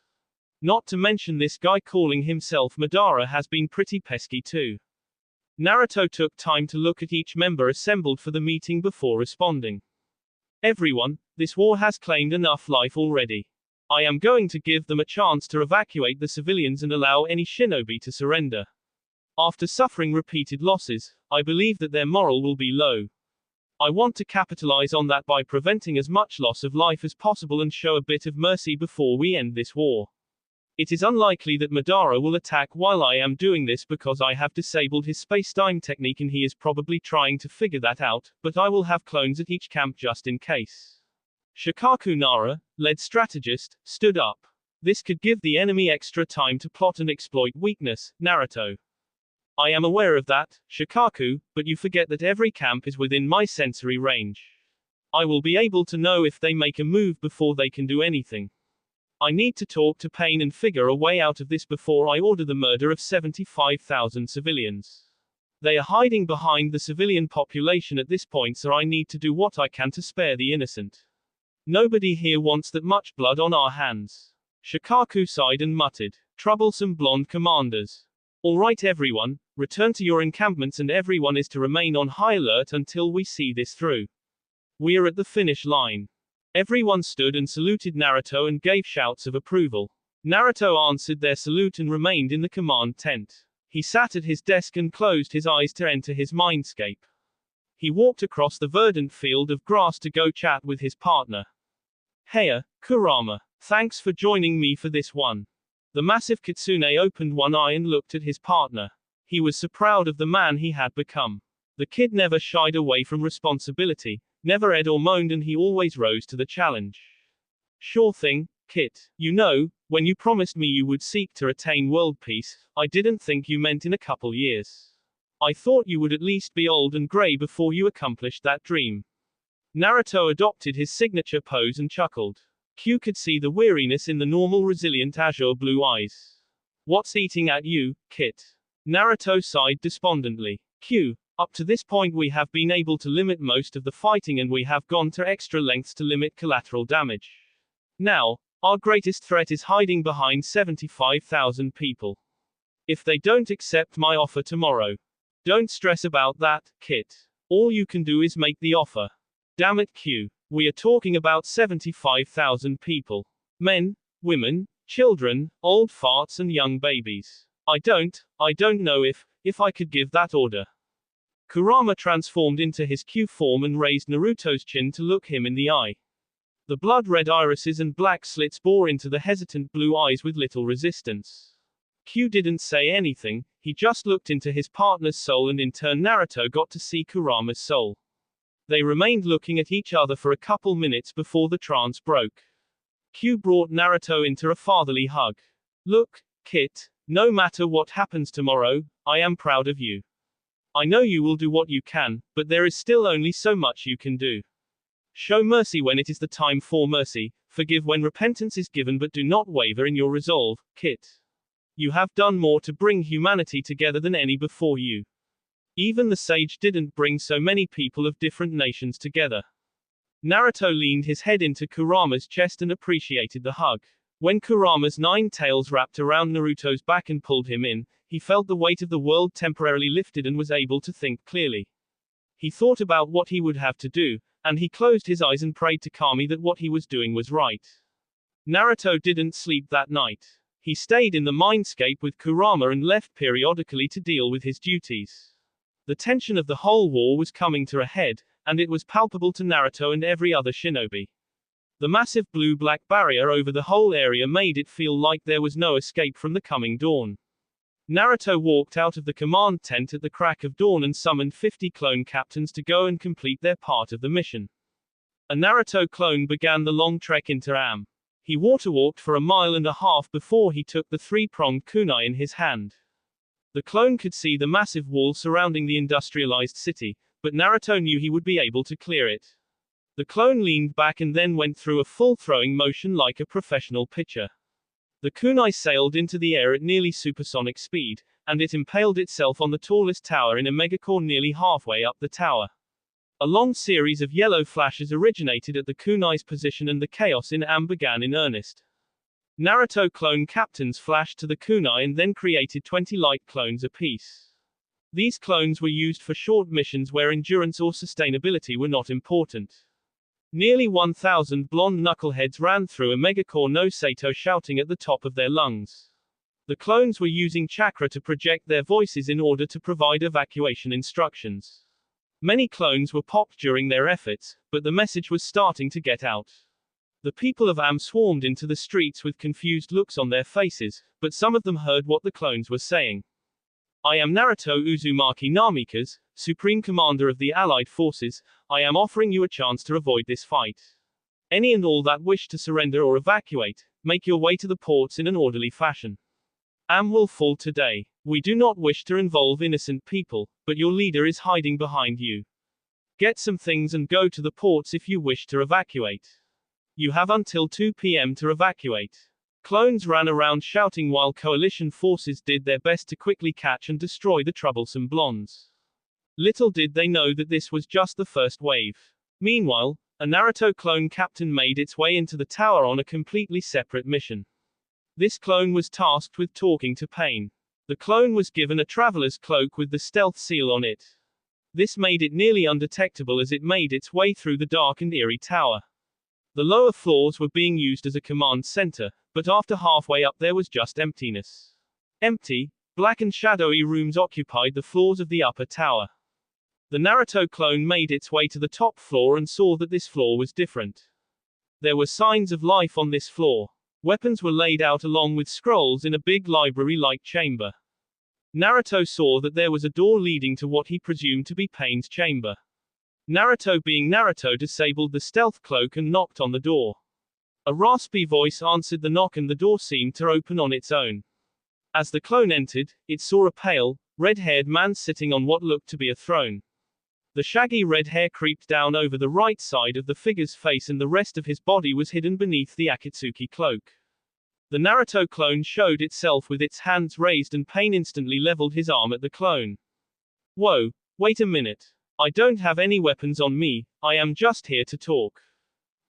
Not to mention this guy calling himself Madara has been pretty pesky too. Naruto took time to look at each member assembled for the meeting before responding. Everyone, this war has claimed enough life already. I am going to give them a chance to evacuate the civilians and allow any shinobi to surrender. After suffering repeated losses, I believe that their morale will be low. I want to capitalize on that by preventing as much loss of life as possible and show a bit of mercy before we end this war. It is unlikely that Madara will attack while I am doing this because I have disabled his space-time technique and he is probably trying to figure that out, but I will have clones at each camp just in case. Shikaku Nara, lead strategist, stood up. This could give the enemy extra time to plot and exploit weakness, Naruto. I am aware of that, Shikaku, but you forget that every camp is within my sensory range. I will be able to know if they make a move before they can do anything. I need to talk to Pain and figure a way out of this before I order the murder of 75,000 civilians. They are hiding behind the civilian population at this point, so I need to do what I can to spare the innocent. Nobody here wants that much blood on our hands. Shikaku sighed and muttered, troublesome blonde commanders. Alright everyone, return to your encampments and everyone is to remain on high alert until we see this through. We are at the finish line. Everyone stood and saluted Naruto and gave shouts of approval. Naruto answered their salute and remained in the command tent. He sat at his desk and closed his eyes to enter his mindscape. He walked across the verdant field of grass to go chat with his partner. Heya, Kurama. Thanks for joining me for this one. The massive Kitsune opened one eye and looked at his partner. He was so proud of the man he had become. The kid never shied away from responsibility, never ed or moaned, and he always rose to the challenge. Sure thing, Kit. You know, when you promised me you would seek to attain world peace, I didn't think you meant in a couple years. I thought you would at least be old and gray before you accomplished that dream. Naruto adopted his signature pose and chuckled. Q could see the weariness in the normal resilient azure blue eyes. What's eating at you, Kit? Naruto sighed despondently. Q, up to this point we have been able to limit most of the fighting and we have gone to extra lengths to limit collateral damage. Now, our greatest threat is hiding behind 75,000 people. If they don't accept my offer tomorrow. Don't stress about that, Kit. All you can do is make the offer. Damn it, Q. We are talking about 75,000 people. Men, women, Children, old farts and young babies. I don't know if I could give that order. Kurama transformed into his Q form and raised Naruto's chin to look him in the eye. The blood-red irises and black slits bore into the hesitant blue eyes with little resistance. Q didn't say anything, he just looked into his partner's soul, and in turn Naruto got to see Kurama's soul. They remained looking at each other for a couple minutes before the trance broke. Q brought Naruto into a fatherly hug. Look, Kit, no matter what happens tomorrow, I am proud of you. I know you will do what you can, but there is still only so much you can do. Show mercy when it is the time for mercy, forgive when repentance is given, but do not waver in your resolve, Kit. You have done more to bring humanity together than any before you. Even the sage didn't bring so many people of different nations together. Naruto leaned his head into Kurama's chest and appreciated the hug. When Kurama's 9 tails wrapped around Naruto's back and pulled him in, he felt the weight of the world temporarily lifted and was able to think clearly. He thought about what he would have to do, and he closed his eyes and prayed to Kami that what he was doing was right. Naruto didn't sleep that night. He stayed in the mindscape with Kurama and left periodically to deal with his duties. The tension of the whole war was coming to a head, and it was palpable to Naruto and every other shinobi. The massive blue-black barrier over the whole area made it feel like there was no escape from the coming dawn. Naruto walked out of the command tent at the crack of dawn and summoned 50 clone captains to go and complete their part of the mission. A Naruto clone began the long trek into Am. He waterwalked for a mile and a half before he took the 3-pronged kunai in his hand. The clone could see the massive wall surrounding the industrialized city, but Naruto knew he would be able to clear it. The clone leaned back and then went through a full throwing motion like a professional pitcher. The kunai sailed into the air at nearly supersonic speed, and it impaled itself on the tallest tower in Amegakure nearly halfway up the tower. A long series of yellow flashes originated at the kunai's position and the chaos in Am began in earnest. Naruto clone captains flashed to the kunai and then created 20 light clones apiece. These clones were used for short missions where endurance or sustainability were not important. Nearly 1,000 blonde knuckleheads ran through Amegakure no Sato shouting at the top of their lungs. The clones were using chakra to project their voices in order to provide evacuation instructions. Many clones were popped during their efforts, but the message was starting to get out. The people of Am swarmed into the streets with confused looks on their faces, but some of them heard what the clones were saying. I am Naruto Uzumaki Namikaze, Supreme Commander of the Allied Forces. I am offering you a chance to avoid this fight. Any and all that wish to surrender or evacuate, make your way to the ports in an orderly fashion. Am will fall today. We do not wish to involve innocent people, but your leader is hiding behind you. Get some things and go to the ports if you wish to evacuate. You have until 2 p.m. to evacuate. Clones ran around shouting while coalition forces did their best to quickly catch and destroy the troublesome blondes. Little did they know that this was just the first wave. Meanwhile, a Naruto clone captain made its way into the tower on a completely separate mission. This clone was tasked with talking to Pain. The clone was given a traveler's cloak with the stealth seal on it. This made it nearly undetectable as it made its way through the dark and eerie tower. The lower floors were being used as a command center, but after halfway up there was just emptiness. Empty, black and shadowy rooms occupied the floors of the upper tower. The Naruto clone made its way to the top floor and saw that this floor was different. There were signs of life on this floor. Weapons were laid out along with scrolls in a big library-like chamber. Naruto saw that there was a door leading to what he presumed to be Pain's chamber. Naruto being Naruto disabled the stealth cloak and knocked on the door. A raspy voice answered the knock and the door seemed to open on its own. As the clone entered, it saw a pale, red-haired man sitting on what looked to be a throne. The shaggy red hair creeped down over the right side of the figure's face and the rest of his body was hidden beneath the Akatsuki cloak. The Naruto clone showed itself with its hands raised and Pain instantly leveled his arm at the clone. Whoa, wait a minute. I don't have any weapons on me, I am just here to talk.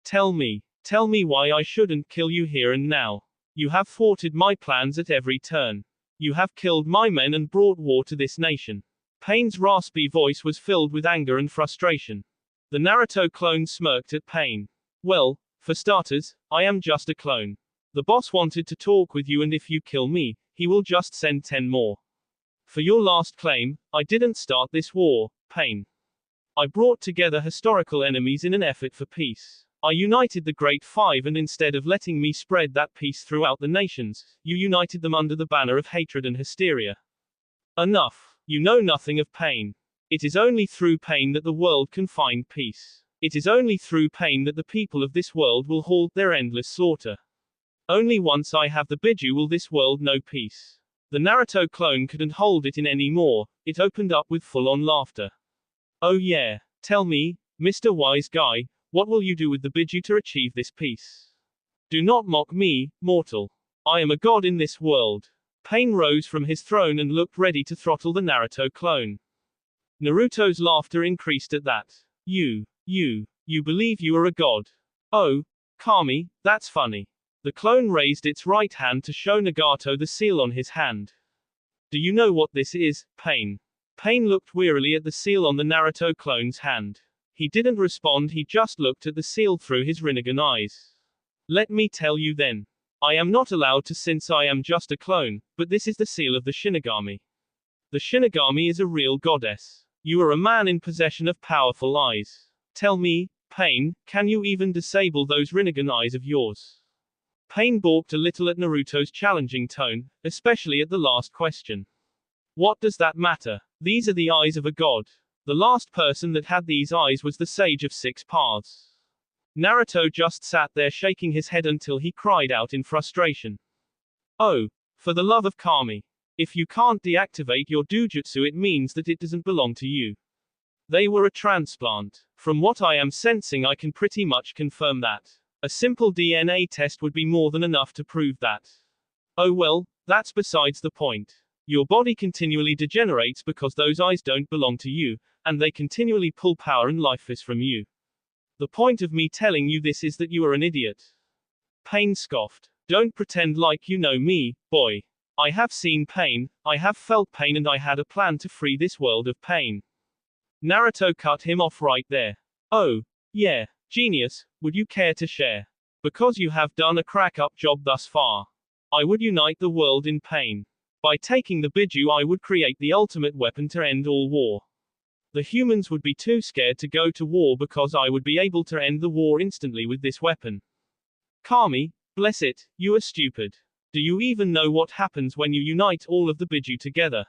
Tell me why I shouldn't kill you here and now. You have thwarted my plans at every turn. You have killed my men and brought war to this nation. Pain's raspy voice was filled with anger and frustration. The Naruto clone smirked at Pain. Well, for starters, I am just a clone. The boss wanted to talk with you, and if you kill me, he will just send 10 more. For your last claim, I didn't start this war, Pain. I brought together historical enemies in an effort for peace. I united the Great Five, and instead of letting me spread that peace throughout the nations, you united them under the banner of hatred and hysteria. Enough. You know nothing of pain. It is only through pain that the world can find peace. It is only through pain that the people of this world will halt their endless slaughter. Only once I have the Bijuu will this world know peace. The Naruto clone couldn't hold it in any more. It opened up with full-on laughter. Oh yeah. Tell me, Mr. Wise Guy, what will you do with the Bijuu to achieve this peace? Do not mock me, mortal. I am a god in this world. Pain rose from his throne and looked ready to throttle the Naruto clone. Naruto's laughter increased at that. You believe you are a god. Oh, Kami, that's funny. The clone raised its right hand to show Nagato the seal on his hand. Do you know what this is, Pain? Pain looked wearily at the seal on the Naruto clone's hand. He didn't respond, he just looked at the seal through his Rinnegan eyes. Let me tell you then. I am not allowed to since I am just a clone, but this is the seal of the Shinigami. The Shinigami is a real goddess. You are a man in possession of powerful eyes. Tell me, Pain, can you even disable those Rinnegan eyes of yours? Pain balked a little at Naruto's challenging tone, especially at the last question. What does that matter? These are the eyes of a god. The last person that had these eyes was the Sage of Six Paths. Naruto just sat there shaking his head until he cried out in frustration. Oh, for the love of Kami. If you can't deactivate your dojutsu, it means that it doesn't belong to you. They were a transplant. From what I am sensing, I can pretty much confirm that. A simple DNA test would be more than enough to prove that. Oh well, that's besides the point. Your body continually degenerates because those eyes don't belong to you, and they continually pull power and life force from you. The point of me telling you this is that you are an idiot. Pain scoffed. Don't pretend like you know me, boy. I have seen pain, I have felt pain, and I had a plan to free this world of pain. Naruto cut him off right there. Oh, yeah, genius, would you care to share? Because you have done a crack-up job thus far. I would unite the world in pain. By taking the Bijuu, I would create the ultimate weapon to end all war. The humans would be too scared to go to war because I would be able to end the war instantly with this weapon. Kami, bless it, you are stupid. Do you even know what happens when you unite all of the Bijuu together?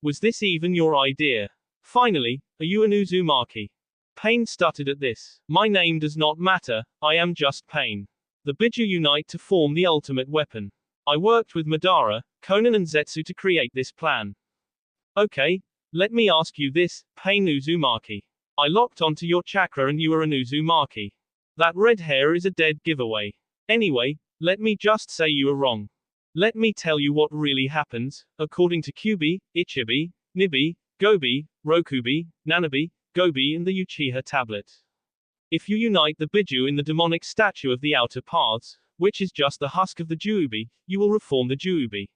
Was this even your idea? Finally, are you an Uzumaki? Pain stuttered at this. My name does not matter, I am just Pain. The Bijuu unite to form the ultimate weapon. I worked with Madara, Konan and Zetsu to create this plan. Okay. Let me ask you this, Pain Uzumaki. I locked onto your chakra and you are an Uzumaki. That red hair is a dead giveaway. Anyway, let me just say you are wrong. Let me tell you what really happens, according to Kyuubi, Ichibi, Nibi, Gobi, Rokubi, Nanabi, Gobi and the Uchiha tablet. If you unite the Bijuu in the demonic statue of the outer paths, which is just the husk of the Juubi, you will reform the Juubi.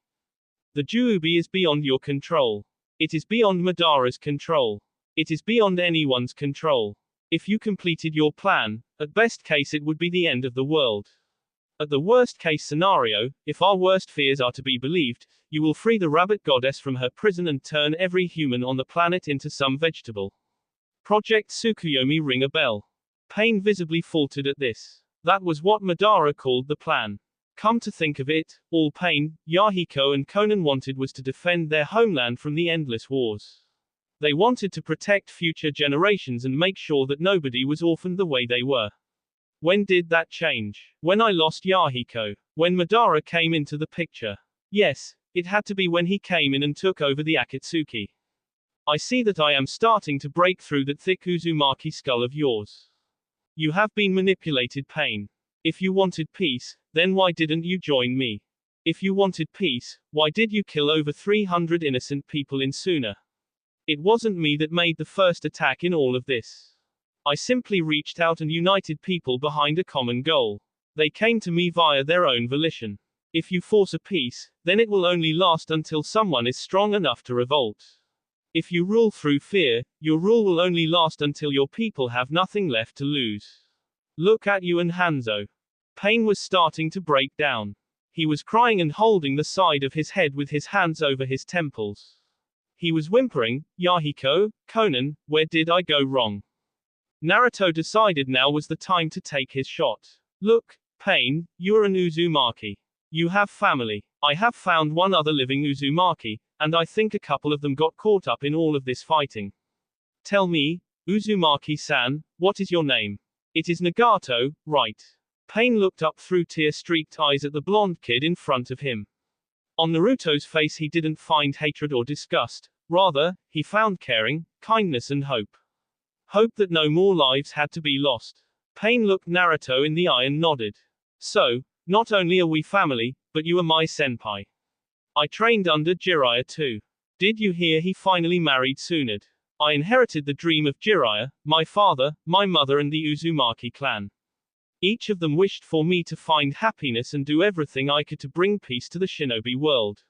The Juubi is beyond your control. It is beyond Madara's control. It is beyond anyone's control. If you completed your plan, at best case it would be the end of the world. At the worst case scenario, if our worst fears are to be believed, you will free the rabbit goddess from her prison and turn every human on the planet into some vegetable. Project Tsukuyomi ring a bell. Pain visibly faltered at this. That was what Madara called the plan. Come to think of it, all Pain, Yahiko and Konan wanted was to defend their homeland from the endless wars. They wanted to protect future generations and make sure that nobody was orphaned the way they were. When did that change? When I lost Yahiko. When Madara came into the picture. Yes, it had to be when he came in and took over the Akatsuki. I see that I am starting to break through that thick Uzumaki skull of yours. You have been manipulated, Pain. If you wanted peace, then why didn't you join me? If you wanted peace, why did you kill over 300 innocent people in Suna? It wasn't me that made the first attack in all of this. I simply reached out and united people behind a common goal. They came to me via their own volition. If you force a peace, then it will only last until someone is strong enough to revolt. If you rule through fear, your rule will only last until your people have nothing left to lose. Look at you and Hanzo. Pain was starting to break down. He was crying and holding the side of his head with his hands over his temples. He was whimpering, Yahiko, Conan, where did I go wrong? Naruto decided now was the time to take his shot. Look, Pain, you're an Uzumaki. You have family. I have found one other living Uzumaki, and I think a couple of them got caught up in all of this fighting. Tell me, Uzumaki-san, what is your name? It is Nagato, right? Pain looked up through tear-streaked eyes at the blonde kid in front of him. On Naruto's face he didn't find hatred or disgust. Rather, he found caring, kindness and hope. Hope that no more lives had to be lost. Pain looked Naruto in the eye and nodded. So, not only are we family, but you are my senpai. I trained under Jiraiya too. Did you hear he finally married Tsunade? I inherited the dream of Jiraiya, my father, my mother and the Uzumaki clan. Each of them wished for me to find happiness and do everything I could to bring peace to the shinobi world.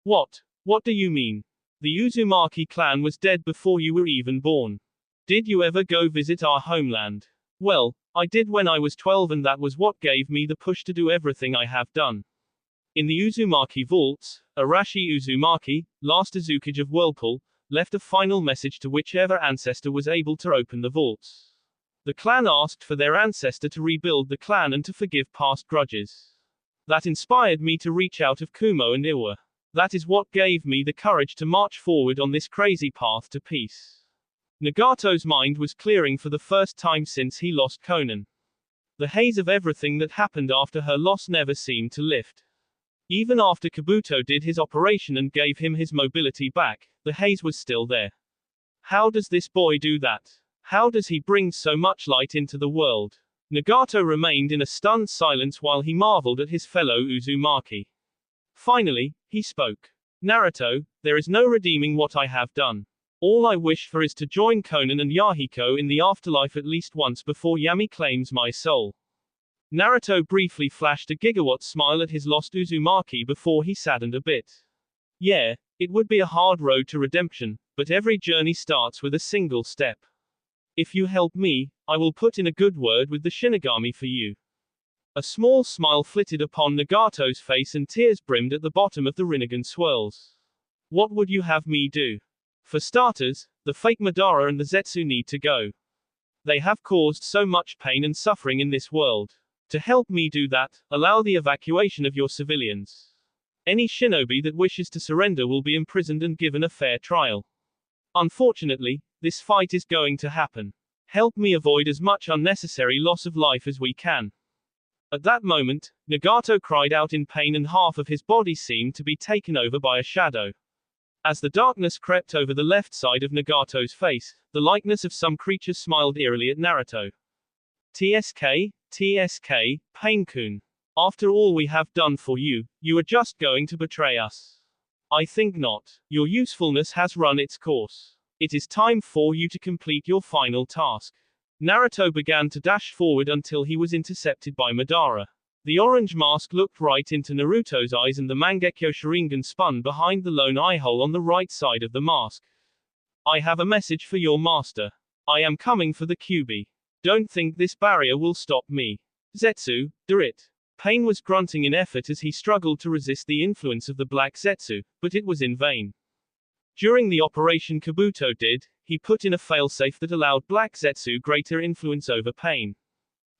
What? What do you mean? The Uzumaki clan was dead before you were even born. Did you ever go visit our homeland? Well, I did when I was 12 and that was what gave me the push to do everything I have done. In the Uzumaki vaults, Arashi Uzumaki, last Azukage of Whirlpool, left a final message to whichever ancestor was able to open the vaults. The clan asked for their ancestor to rebuild the clan and to forgive past grudges. That inspired me to reach out of Kumo and Iwa. That is what gave me the courage to march forward on this crazy path to peace. Nagato's mind was clearing for the first time since he lost Conan. The haze of everything that happened after her loss never seemed to lift. Even after Kabuto did his operation and gave him his mobility back, the haze was still there. How does this boy do that? How does he bring so much light into the world? Nagato remained in a stunned silence while he marveled at his fellow Uzumaki. Finally, he spoke. Naruto, there is no redeeming what I have done. All I wish for is to join Conan and Yahiko in the afterlife at least once before Yami claims my soul. Naruto briefly flashed a gigawatt smile at his lost Uzumaki before he saddened a bit. Yeah, it would be a hard road to redemption, but every journey starts with a single step. If you help me, I will put in a good word with the Shinigami for you. A small smile flitted upon Nagato's face and tears brimmed at the bottom of the Rinnegan swirls. What would you have me do? For starters, the fake Madara and the Zetsu need to go. They have caused so much pain and suffering in this world. To help me do that, allow the evacuation of your civilians. Any shinobi that wishes to surrender will be imprisoned and given a fair trial. Unfortunately, this fight is going to happen. Help me avoid as much unnecessary loss of life as we can. At that moment, Nagato cried out in pain and half of his body seemed to be taken over by a shadow. As the darkness crept over the left side of Nagato's face, the likeness of some creature smiled eerily at Naruto. TSK, Pain-kun. After all we have done for you, you are just going to betray us. I think not. Your usefulness has run its course. It is time for you to complete your final task. Naruto began to dash forward until he was intercepted by Madara. The orange mask looked right into Naruto's eyes and the Mangekyo Sharingan spun behind the lone eye hole on the right side of the mask. I have a message for your master. I am coming for the Kyuubi. Don't think this barrier will stop me. Zetsu, do it. Pain was grunting in effort as he struggled to resist the influence of the black Zetsu, but it was in vain. During the operation Kabuto did, he put in a failsafe that allowed Black Zetsu greater influence over Pain.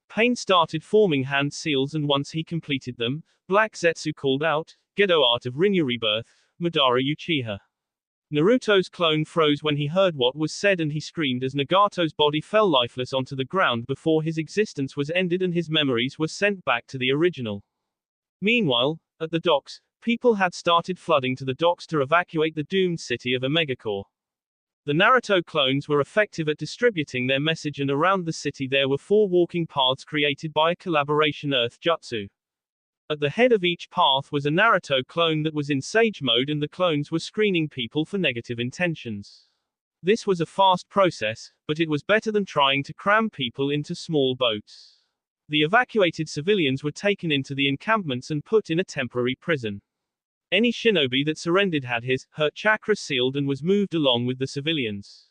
Pain started forming hand seals and once he completed them, Black Zetsu called out, Gedo Art of Rinyu Rebirth, Madara Uchiha. Naruto's clone froze when he heard what was said and he screamed as Nagato's body fell lifeless onto the ground before his existence was ended and his memories were sent back to the original. Meanwhile, at the docks, people had started flooding to the docks to evacuate the doomed city of Amegakure. The Naruto clones were effective at distributing their message and around the city there were 4 walking paths created by a collaboration Earth Jutsu. At the head of each path was a Naruto clone that was in Sage mode and the clones were screening people for negative intentions. This was a fast process, but it was better than trying to cram people into small boats. The evacuated civilians were taken into the encampments and put in a temporary prison. Any shinobi that surrendered had her chakra sealed and was moved along with the civilians.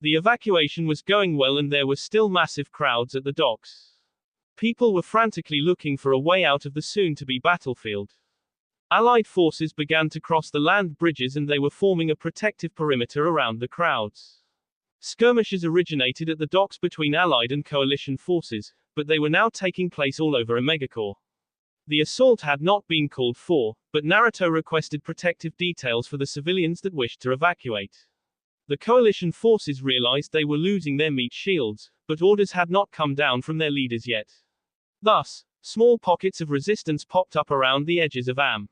The evacuation was going well and there were still massive crowds at the docks. People were frantically looking for a way out of the soon-to-be battlefield. Allied forces began to cross the land bridges and they were forming a protective perimeter around the crowds. Skirmishes originated at the docks between Allied and Coalition forces, but they were now taking place all over Amegakure. The assault had not been called for, but Naruto requested protective details for the civilians that wished to evacuate. The Coalition forces realized they were losing their meat shields, but orders had not come down from their leaders yet. Thus, small pockets of resistance popped up around the edges of Am.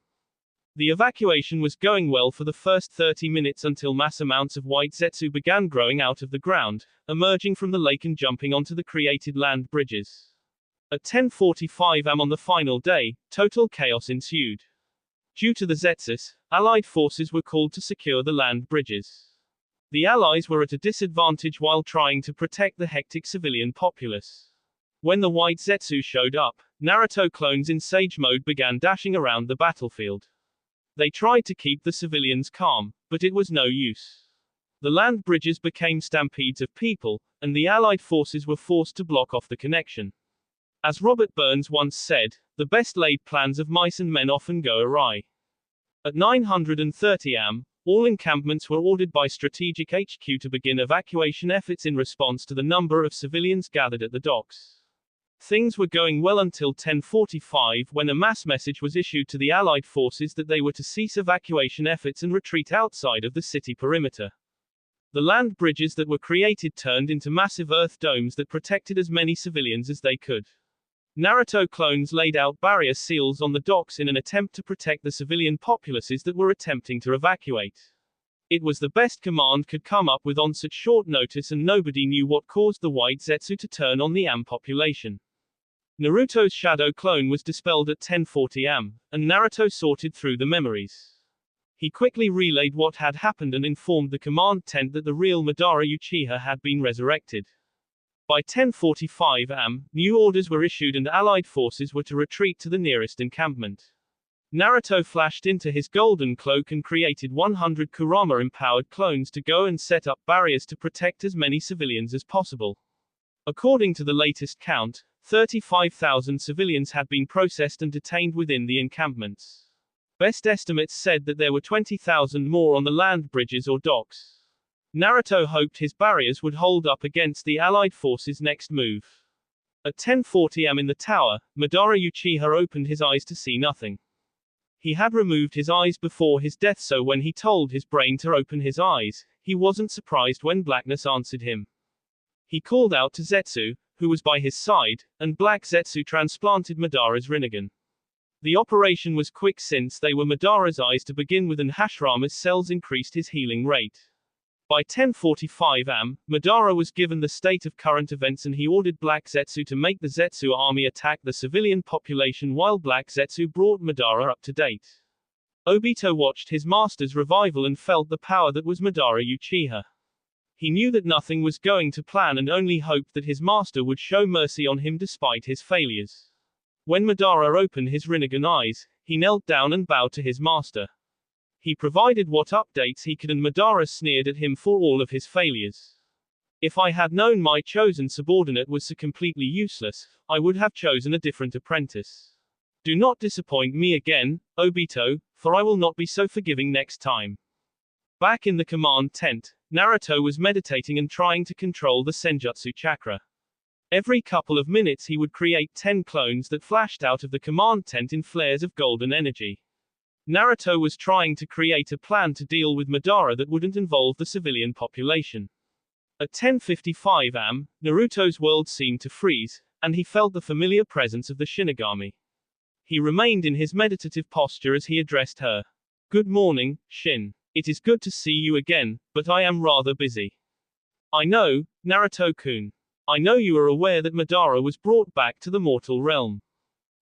The evacuation was going well for the first 30 minutes until mass amounts of white zetsu began growing out of the ground, emerging from the lake and jumping onto the created land bridges. At 10:45 am on the final day, total chaos ensued. Due to the zetsus, Allied forces were called to secure the land bridges. The Allies were at a disadvantage while trying to protect the hectic civilian populace. When the white zetsu showed up, Naruto clones in Sage mode began dashing around the battlefield. They tried to keep the civilians calm, but it was no use. The land bridges became stampedes of people, and the Allied forces were forced to block off the connection. As Robert Burns once said, the best laid plans of mice and men often go awry. At 9:30 am, all encampments were ordered by Strategic HQ to begin evacuation efforts in response to the number of civilians gathered at the docks. Things were going well until 10:45 when a mass message was issued to the Allied forces that they were to cease evacuation efforts and retreat outside of the city perimeter. The land bridges that were created turned into massive earth domes that protected as many civilians as they could. Naruto clones laid out barrier seals on the docks in an attempt to protect the civilian populaces that were attempting to evacuate. It was the best command could come up with on such short notice, and nobody knew what caused the white zetsu to turn on the Am population. Naruto's shadow clone was dispelled at 10:40 am, and Naruto sorted through the memories. He quickly relayed what had happened and informed the command tent that the real Madara Uchiha had been resurrected. By 10:45 am, new orders were issued and Allied forces were to retreat to the nearest encampment. Naruto flashed into his golden cloak and created 100 Kurama-empowered clones to go and set up barriers to protect as many civilians as possible. According to the latest count, 35,000 civilians had been processed and detained within the encampments. Best estimates said that there were 20,000 more on the land bridges or docks. Naruto hoped his barriers would hold up against the Allied forces' next move. At 10:40 am in the tower, Madara Uchiha opened his eyes to see nothing. He had removed his eyes before his death, so when he told his brain to open his eyes, he wasn't surprised when blackness answered him. He called out to Zetsu, who was by his side, and Black Zetsu transplanted Madara's Rinnegan. The operation was quick since they were Madara's eyes to begin with, and Hashirama's cells increased his healing rate. By 10:45 am, Madara was given the state of current events and he ordered Black Zetsu to make the Zetsu army attack the civilian population while Black Zetsu brought Madara up to date. Obito watched his master's revival and felt the power that was Madara Uchiha. He knew that nothing was going to plan and only hoped that his master would show mercy on him despite his failures. When Madara opened his Rinnegan eyes, he knelt down and bowed to his master. He provided what updates he could and Madara sneered at him for all of his failures. If I had known my chosen subordinate was so completely useless, I would have chosen a different apprentice. Do not disappoint me again, Obito, for I will not be so forgiving next time. Back in the command tent, Naruto was meditating and trying to control the Senjutsu chakra. Every couple of minutes he would create 10 clones that flashed out of the command tent in flares of golden energy. Naruto was trying to create a plan to deal with Madara that wouldn't involve the civilian population. At 10:55 am, Naruto's world seemed to freeze, and he felt the familiar presence of the Shinigami. He remained in his meditative posture as he addressed her. Good morning, Shin. It is good to see you again, but I am rather busy. I know, Naruto-kun. I know you are aware that Madara was brought back to the mortal realm.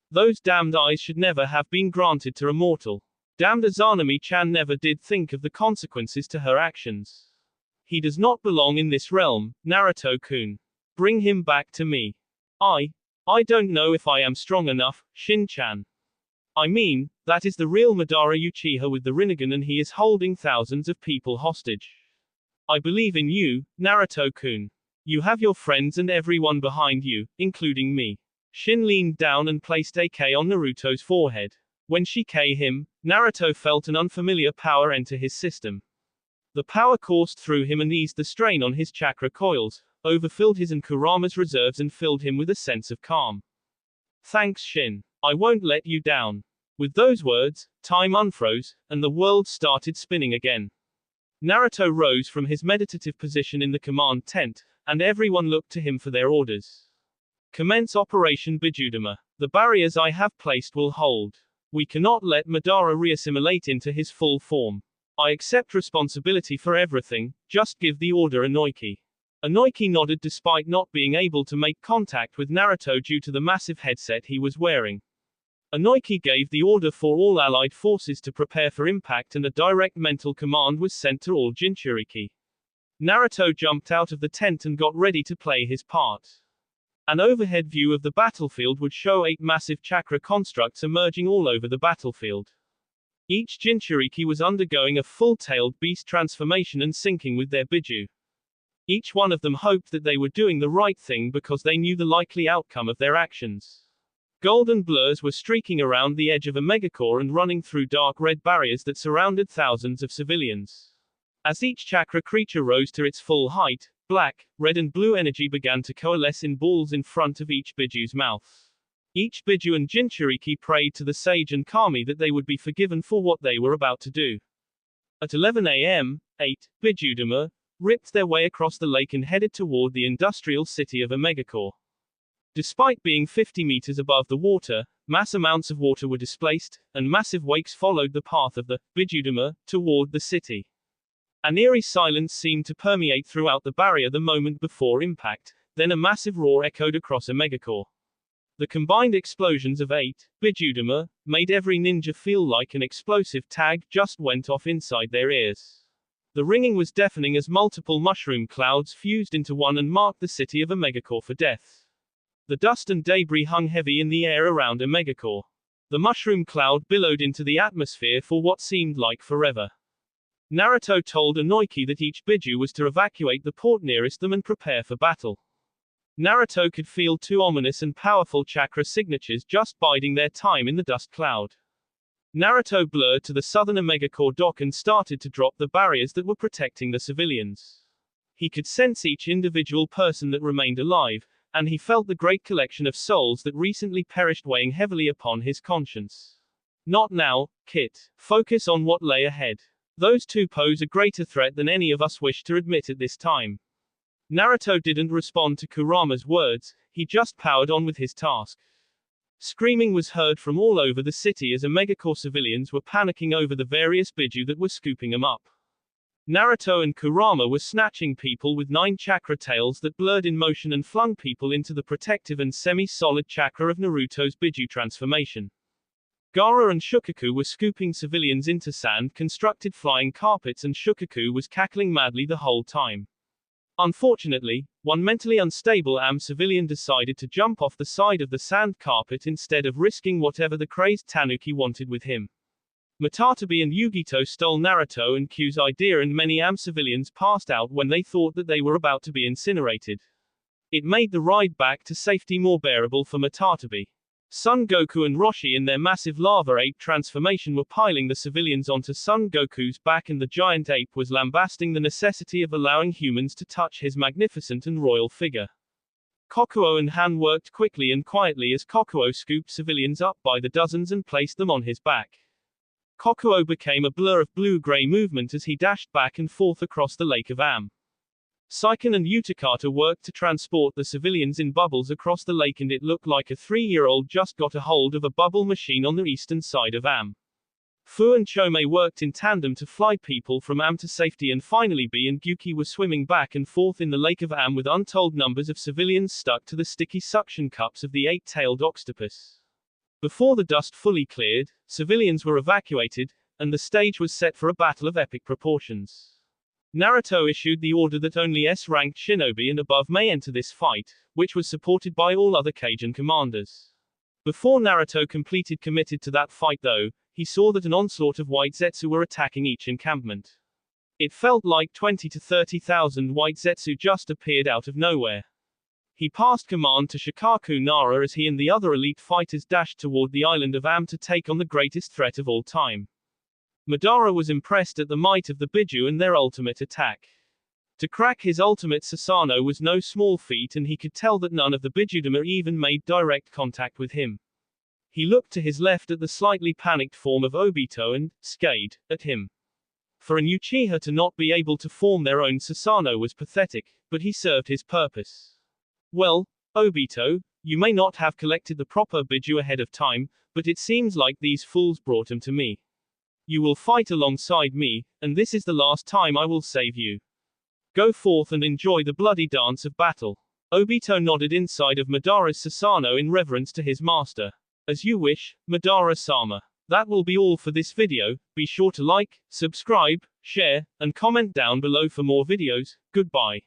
Those damned eyes should never have been granted to a mortal. Damned Azanami-chan never did think of the consequences to her actions. He does not belong in this realm, Naruto-kun. Bring him back to me. I don't know if I am strong enough, Shin-chan. I mean, that is the real Madara Uchiha with the Rinnegan and he is holding thousands of people hostage. I believe in you, Naruto-kun. You have your friends and everyone behind you, including me. Shin leaned down and placed a K on Naruto's forehead. When she K him, Naruto felt an unfamiliar power enter his system. The power coursed through him and eased the strain on his chakra coils, overfilled his and Kurama's reserves and filled him with a sense of calm. Thanks Shin. I won't let you down. With those words, time unfroze, and the world started spinning again. Naruto rose from his meditative position in the command tent, and everyone looked to him for their orders. Commence Operation Bijuu. The barriers I have placed will hold. We cannot let Madara reassimilate into his full form. I accept responsibility for everything, just give the order Inoki. Inoki nodded despite not being able to make contact with Naruto due to the massive headset he was wearing. Inoki gave the order for all allied forces to prepare for impact and a direct mental command was sent to all Jinchuriki. Naruto jumped out of the tent and got ready to play his part. An overhead view of the battlefield would show 8 massive chakra constructs emerging all over the battlefield. Each Jinchuriki was undergoing a full-tailed beast transformation and syncing with their Bijuu. Each one of them hoped that they were doing the right thing because they knew the likely outcome of their actions. Golden blurs were streaking around the edge of Amegakure and running through dark red barriers that surrounded thousands of civilians. As each chakra creature rose to its full height, black, red and blue energy began to coalesce in balls in front of each Bijuu's mouth. Each Bijuu and Jinchuriki prayed to the sage and kami that they would be forgiven for what they were about to do. At 11 a.m., 8 Bijuu ripped their way across the lake and headed toward the industrial city of Amegakure. Despite being 50 meters above the water, mass amounts of water were displaced, and massive wakes followed the path of the Bijuu toward the city. An eerie silence seemed to permeate throughout the barrier the moment before impact, then a massive roar echoed across Amegakure. The combined explosions of 8 Bijuu made every ninja feel like an explosive tag just went off inside their ears. The ringing was deafening as multiple mushroom clouds fused into one and marked the city of Amegakure for death. The dust and debris hung heavy in the air around Amegakure. The mushroom cloud billowed into the atmosphere for what seemed like forever. Naruto told Inoki that each Bijuu was to evacuate the port nearest them and prepare for battle. Naruto could feel 2 ominous and powerful chakra signatures just biding their time in the dust cloud. Naruto blurred to the southern Amegakure dock and started to drop the barriers that were protecting the civilians. He could sense each individual person that remained alive, and he felt the great collection of souls that recently perished weighing heavily upon his conscience. Not now, Kit. Focus on what lay ahead. Those 2 pose a greater threat than any of us wish to admit at this time. Naruto didn't respond to Kurama's words, he just powered on with his task. Screaming was heard from all over the city as Amegakure civilians were panicking over the various Bijuu that were scooping them up. Naruto and Kurama were snatching people with 9 chakra tails that blurred in motion and flung people into the protective and semi-solid chakra of Naruto's Bijuu transformation. Gaara and Shukaku were scooping civilians into sand-constructed flying carpets and Shukaku was cackling madly the whole time. Unfortunately, one mentally unstable civilian decided to jump off the side of the sand carpet instead of risking whatever the crazed tanuki wanted with him. Matatabi and Yugito stole Naruto and Q's idea and many civilians passed out when they thought that they were about to be incinerated. It made the ride back to safety more bearable for Matatabi. Son Goku and Roshi in their massive lava ape transformation were piling the civilians onto Son Goku's back and the giant ape was lambasting the necessity of allowing humans to touch his magnificent and royal figure. Kokuo and Han worked quickly and quietly as Kokuo scooped civilians up by the dozens and placed them on his back. Kokuo became a blur of blue-gray movement as he dashed back and forth across the lake of Am. Saiken and Utakata worked to transport the civilians in bubbles across the lake and it looked like a 3-year-old just got a hold of a bubble machine on the eastern side of Am. Fu and Chome worked in tandem to fly people from Am to safety and finally B and Gyuki were swimming back and forth in the lake of Am with untold numbers of civilians stuck to the sticky suction cups of the 8-tailed octopus. Before the dust fully cleared, civilians were evacuated, and the stage was set for a battle of epic proportions. Naruto issued the order that only S-ranked shinobi and above may enter this fight, which was supported by all other Kajin commanders. Before Naruto committed to that fight though, he saw that an onslaught of white Zetsu were attacking each encampment. It felt like 20 to 30,000 white Zetsu just appeared out of nowhere. He passed command to Shikaku Nara as he and the other elite fighters dashed toward the island of Am to take on the greatest threat of all time. Madara was impressed at the might of the Bijuu and their ultimate attack. To crack his ultimate Susanoo was no small feat, and he could tell that none of the Bijoudama even made direct contact with him. He looked to his left at the slightly panicked form of Obito and scowled at him. For an Uchiha to not be able to form their own Susanoo was pathetic, but he served his purpose. Well, Obito, you may not have collected the proper Bijuu ahead of time, but it seems like these fools brought them to me. You will fight alongside me, and this is the last time I will save you. Go forth and enjoy the bloody dance of battle. Obito nodded inside of Madara's Susanoo in reverence to his master. As you wish, Madara-sama. That will be all for this video. Be sure to like, subscribe, share, and comment down below for more videos. Goodbye.